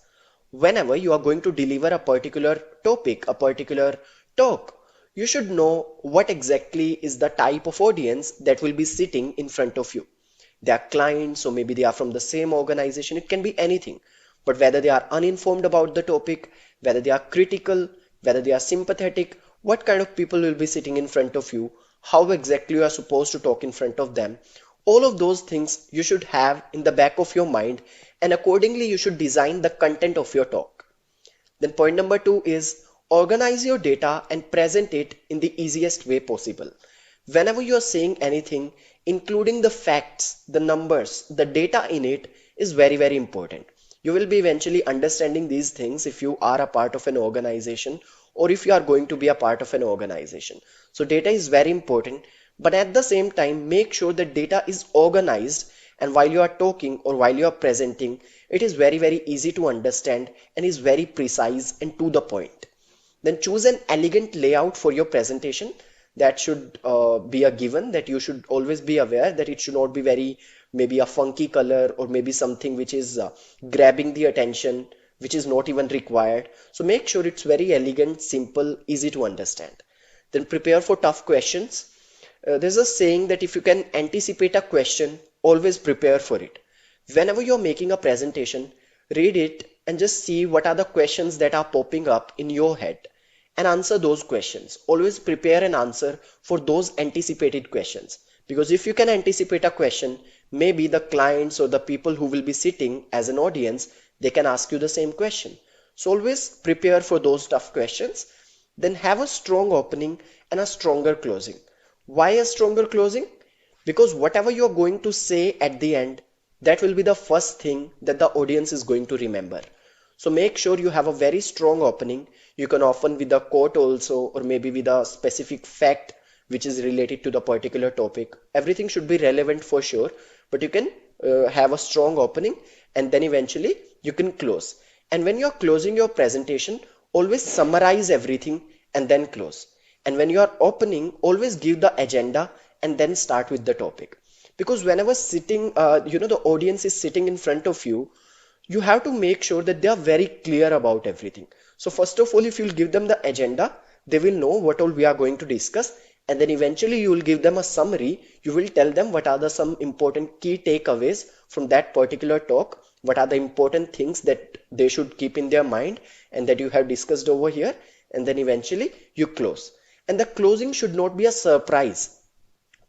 Whenever you are going to deliver a particular topic, a particular talk, you should know what exactly is the type of audience that will be sitting in front of you. They are clients, or maybe they are from the same organization. It can be anything. But whether they are uninformed about the topic, whether they are critical, whether they are sympathetic, what kind of people will be sitting in front of you, how exactly you are supposed to talk in front of them, all of those things you should have in the back of your mind, and accordingly you should design the content of your talk. Then point number two is organize your data and present it in the easiest way possible. Whenever you are saying anything, including the facts, the numbers, the data in it is very, very important. You will be eventually understanding these things if you are a part of an organization or if you are going to be a part of an organization. So data is very important, but at the same time, make sure that data is organized, and while you are talking or while you are presenting, it is very, very easy to understand and is very precise and to the point. Then choose an elegant layout for your presentation. That should be a given, that you should always be aware that it should not be very, maybe a funky color or maybe something which is grabbing the attention, which is not even required. So make sure it's very elegant, simple, easy to understand. Then prepare for tough questions. There's a saying that if you can anticipate a question, always prepare for it. Whenever you're making a presentation, read it and just see what are the questions that are popping up in your head and answer those questions. Always prepare an answer for those anticipated questions. Because if you can anticipate a question, maybe the clients or the people who will be sitting as an audience, they can ask you the same question. So always prepare for those tough questions. Then have a strong opening and a stronger closing. Why a stronger closing? Because whatever you're going to say at the end, that will be the first thing that the audience is going to remember. So make sure you have a very strong opening. You can often with a quote also, or maybe with a specific fact which is related to the particular topic. Everything should be relevant for sure, but you can have a strong opening and then eventually you can close. And when you're closing your presentation, always summarize everything and then close. And when you are opening, always give the agenda and then start with the topic. Because whenever sitting, the audience is sitting in front of you, you have to make sure that they are very clear about everything. So first of all, if you'll give them the agenda, they will know what all we are going to discuss. And then eventually you will give them a summary. You will tell them what are the some important key takeaways from that particular talk. What are the important things that they should keep in their mind and that you have discussed over here. And then eventually you close. And the closing should not be a surprise.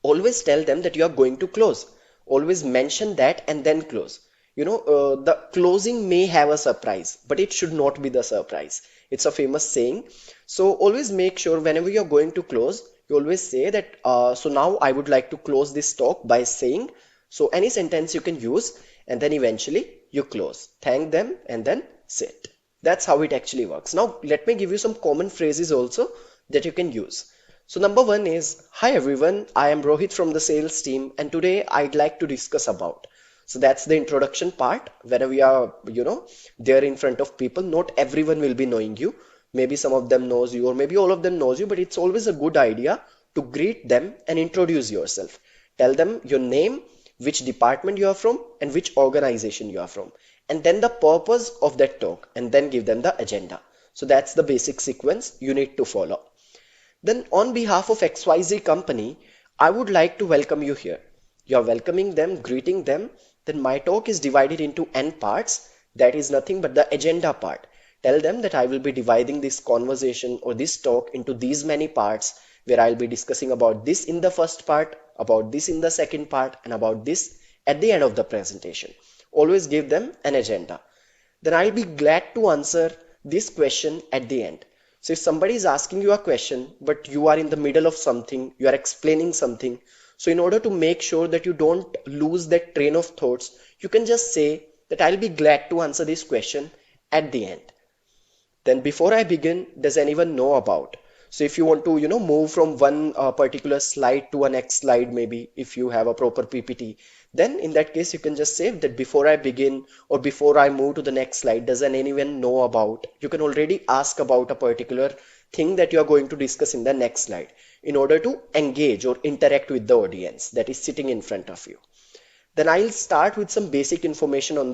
Always tell them that you are going to close. Always mention that and then close. The closing may have a surprise, but it should not be the surprise. It's a famous saying. So always make sure whenever you're going to close, you always say that, so now I would like to close this talk by saying, so any sentence you can use, and then eventually you close. Thank them and then sit. That's how it actually works. Now, let me give you some common phrases also that you can use. So number one is, hi everyone, I am Rohit from the sales team, and today I'd like to discuss about. So that's the introduction part. Whenever we are, there in front of people, not everyone will be knowing you. Maybe some of them knows you or maybe all of them knows you, but it's always a good idea to greet them and introduce yourself. Tell them your name, which department you are from and which organization you are from, and then the purpose of that talk, and then give them the agenda. So that's the basic sequence you need to follow. Then on behalf of XYZ company, I would like to welcome you here. You're welcoming them, greeting them. Then my talk is divided into N parts. That is nothing but the agenda part. Tell them that I will be dividing this conversation or this talk into these many parts, where I'll be discussing about this in the first part, about this in the second part, and about this at the end of the presentation. Always give them an agenda. Then I'll be glad to answer this question at the end. So if somebody is asking you a question, but you are in the middle of something, you are explaining something. So in order to make sure that you don't lose that train of thoughts, you can just say that I'll be glad to answer this question at the end. Then before I begin, does anyone know about? So if you want to, move from one particular slide to a next slide, maybe if you have a proper PPT, then in that case, you can just say that before I begin or before I move to the next slide, does anyone know about? You can already ask about a particular thing that you are going to discuss in the next slide in order to engage or interact with the audience that is sitting in front of you. Then I'll start with some basic information on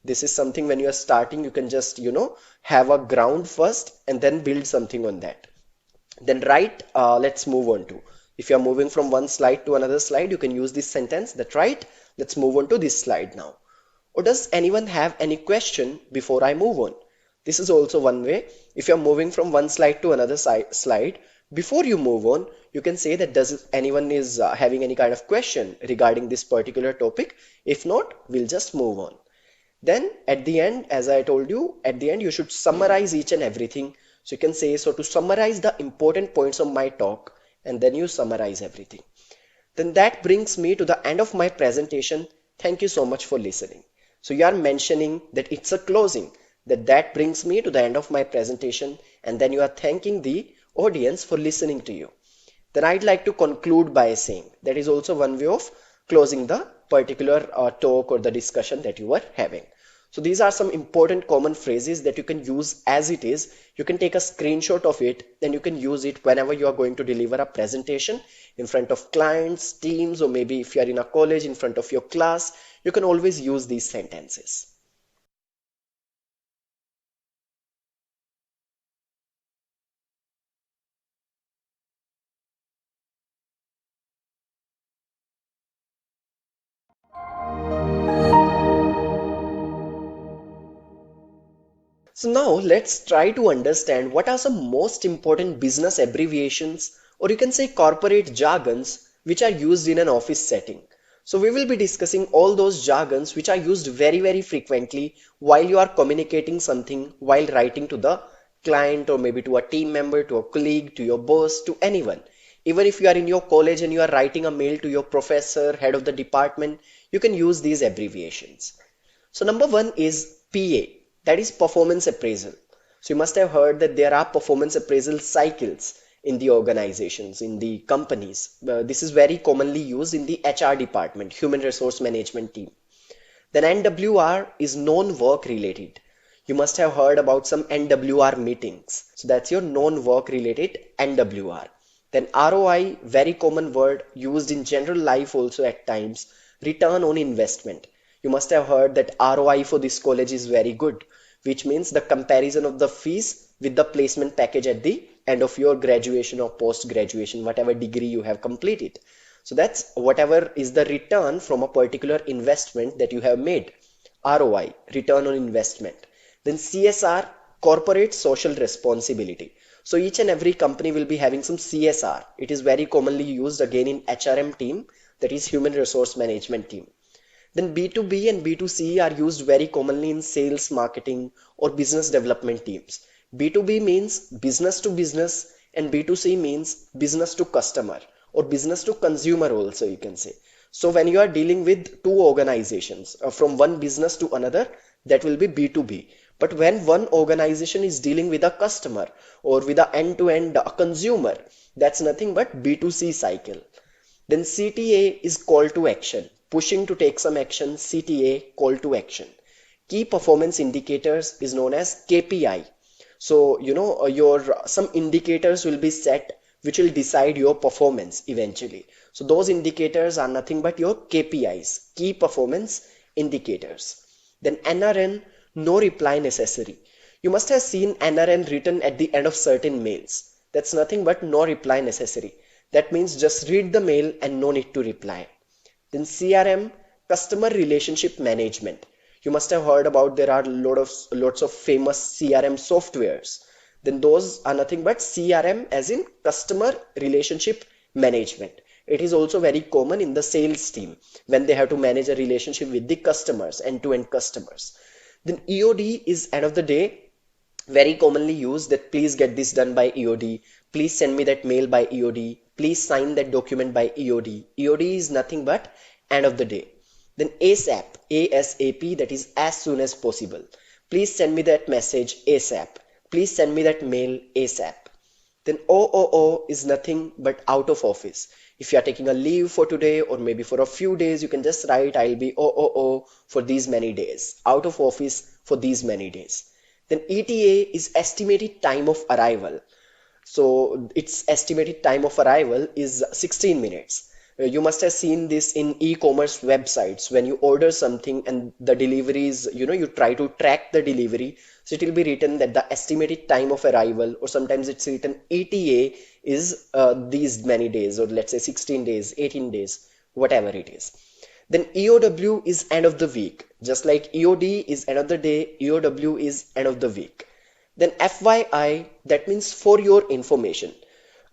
this is something when you are starting, you can just, have a ground first and then build something on that. Then let's move on to. If you are moving from one slide to another slide, you can use this sentence that let's move on to this slide now. Or does anyone have any question before I move on? This is also one way. If you're moving from one slide to another slide, before you move on, you can say that does anyone is having any kind of question regarding this particular topic? If not, we'll just move on. Then at the end, as I told you, at the end you should summarize each and everything. So you can say, so to summarize the important points of my talk, and then you summarize everything. Then that brings me to the end of my presentation. Thank you so much for listening. So you are mentioning that it's a closing, that brings me to the end of my presentation, and then you are thanking the audience for listening to you. Then I'd like to conclude by saying that is also one way of closing the particular talk or the discussion that you were having. So these are some important common phrases that you can use as it is. You can take a screenshot of it, then you can use it whenever you are going to deliver a presentation in front of clients, teams, or maybe if you are in a college in front of your class, you can always use these sentences. So now let's try to understand what are some most important business abbreviations, or you can say corporate jargons, which are used in an office setting. So we will be discussing all those jargons which are used very frequently while you are communicating something, while writing to the client or maybe to a team member, to a colleague, to your boss, to anyone. Even if you are in your college and you are writing a mail to your professor, head of the department, you can use these abbreviations. So number one is PA, that is performance appraisal. So you must have heard that there are performance appraisal cycles in the organizations, in the companies. This is very commonly used in the HR department, human resource management team. Then NWR is non-work related. You must have heard about some NWR meetings. So that's your non-work related NWR. Then ROI, very common word used in general life also at times, return on investment. You must have heard that ROI for this college is very good, which means the comparison of the fees with the placement package at the end of your graduation or post graduation, whatever degree you have completed. So that's whatever is the return from a particular investment that you have made. ROI, return on investment. Then CSR, corporate social responsibility. So each and every company will be having some CSR. It is very commonly used again in HRM team, that is human resource management team. Then B2B and B2C are used very commonly in sales, marketing, or business development teams. B2B means business to business, and B2C means business to customer or business to consumer also, you can say. So when you are dealing with two organizations from one business to another, that will be B2B. But when one organization is dealing with a customer or with a end-to-end consumer, that's nothing but B2C cycle. Then CTA is call to action, pushing to take some action, CTA, call to action. Key performance indicators is known as KPI. So, your some indicators will be set which will decide your performance eventually. So those indicators are nothing but your KPIs, key performance indicators. Then NRN, no reply necessary. You must have seen NRN written at the end of certain mails. That's nothing but no reply necessary. That means just read the mail and no need to reply. Then CRM, customer relationship management. You must have heard about there are lots of famous CRM softwares. Then those are nothing but CRM as in customer relationship management. It is also very common in the sales team when they have to manage a relationship with the customers, end-to-end customers. Then EOD is end of the day very commonly used, that please get this done by EOD, please send me that mail by EOD, please sign that document by EOD. EOD is nothing but end of the day. Then ASAP, ASAP, that is as soon as possible. Please send me that message ASAP. Please send me that mail ASAP. Then OOO is nothing but out of office. If you are taking a leave for today or maybe for a few days, you can just write I'll be OOO for these many days, out of office for these many days. Then ETA is estimated time of arrival. So its estimated time of arrival is 16 minutes. You must have seen this in e-commerce websites when you order something and the delivery is, you try to track the delivery. So it will be written that the estimated time of arrival, or sometimes it's written ETA is these many days, or let's say 16 days, 18 days, whatever it is. Then EOW is end of the week. Just like EOD is end of the day, EOW is end of the week. Then FYI, that means for your information.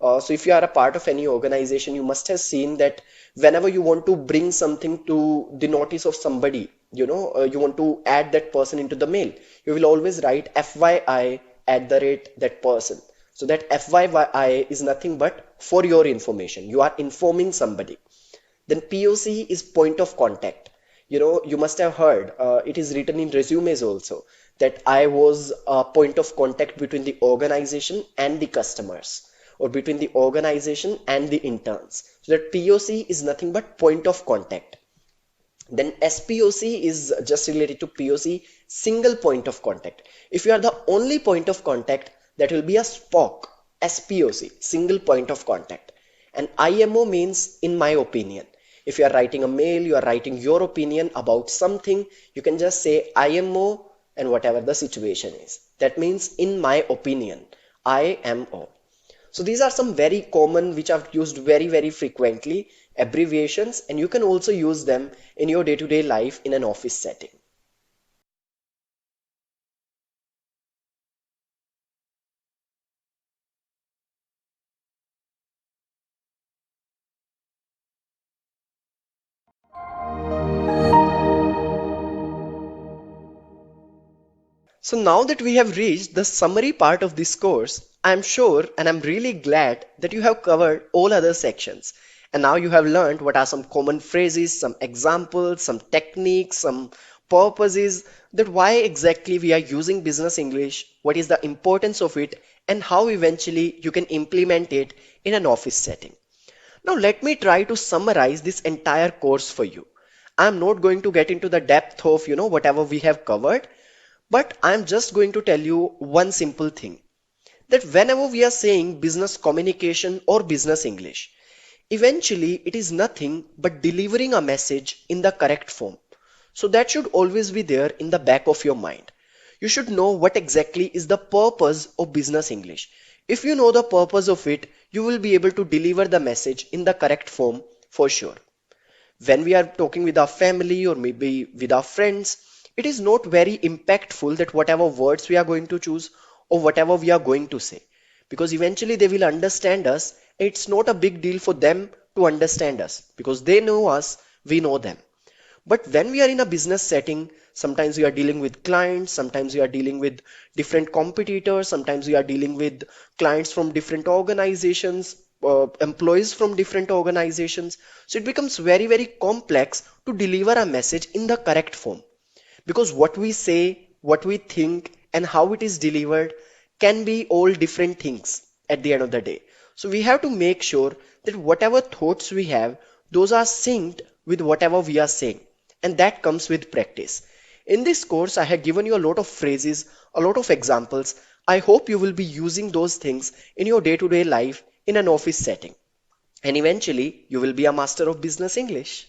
So if you are a part of any organization, you must have seen that whenever you want to bring something to the notice of somebody, you want to add that person into the mail, you will always write FYI at the rate that person. So that FYI is nothing but for your information. You are informing somebody. Then POC is point of contact. You must have heard, it is written in resumes also, that I was a point of contact between the organization and the customers, or between the organization and the interns. So that POC is nothing but point of contact. Then SPOC is just related to POC, single point of contact. If you are the only point of contact, that will be a SPOC, SPOC, single point of contact. And IMO means in my opinion. If you are writing a mail, you are writing your opinion about something, you can just say IMO and whatever the situation is. That means in my opinion, IMO. So these are some very common which are used very frequently, abbreviations, and you can also use them in your day-to-day life in an office setting. So now that we have reached the summary part of this course, I am sure and I'm really glad that you have covered all other sections. And now you have learned what are some common phrases, some examples, some techniques, some purposes, that why exactly we are using business English, what is the importance of it, and how eventually you can implement it in an office setting. Now let me try to summarize this entire course for you. I'm not going to get into the depth of, whatever we have covered, but I'm just going to tell you one simple thing, that whenever we are saying business communication or business English, eventually it is nothing but delivering a message in the correct form. So that should always be there in the back of your mind. You should know what exactly is the purpose of business English. If you know the purpose of it, you will be able to deliver the message in the correct form for sure. When we are talking with our family or maybe with our friends, it is not very impactful that whatever words we are going to choose or whatever we are going to say, because eventually they will understand us. It's not a big deal for them to understand us because they know us, we know them. But when we are in a business setting, sometimes we are dealing with clients, sometimes we are dealing with different competitors, sometimes we are dealing with clients from different organizations, employees from different organizations. So it becomes very complex to deliver a message in the correct form, because what we say, what we think, and how it is delivered can be all different things at the end of the day. So we have to make sure that whatever thoughts we have, those are synced with whatever we are saying. And that comes with practice. In this course, I have given you a lot of phrases, a lot of examples. I hope you will be using those things in your day-to-day life in an office setting. And eventually, you will be a master of business English.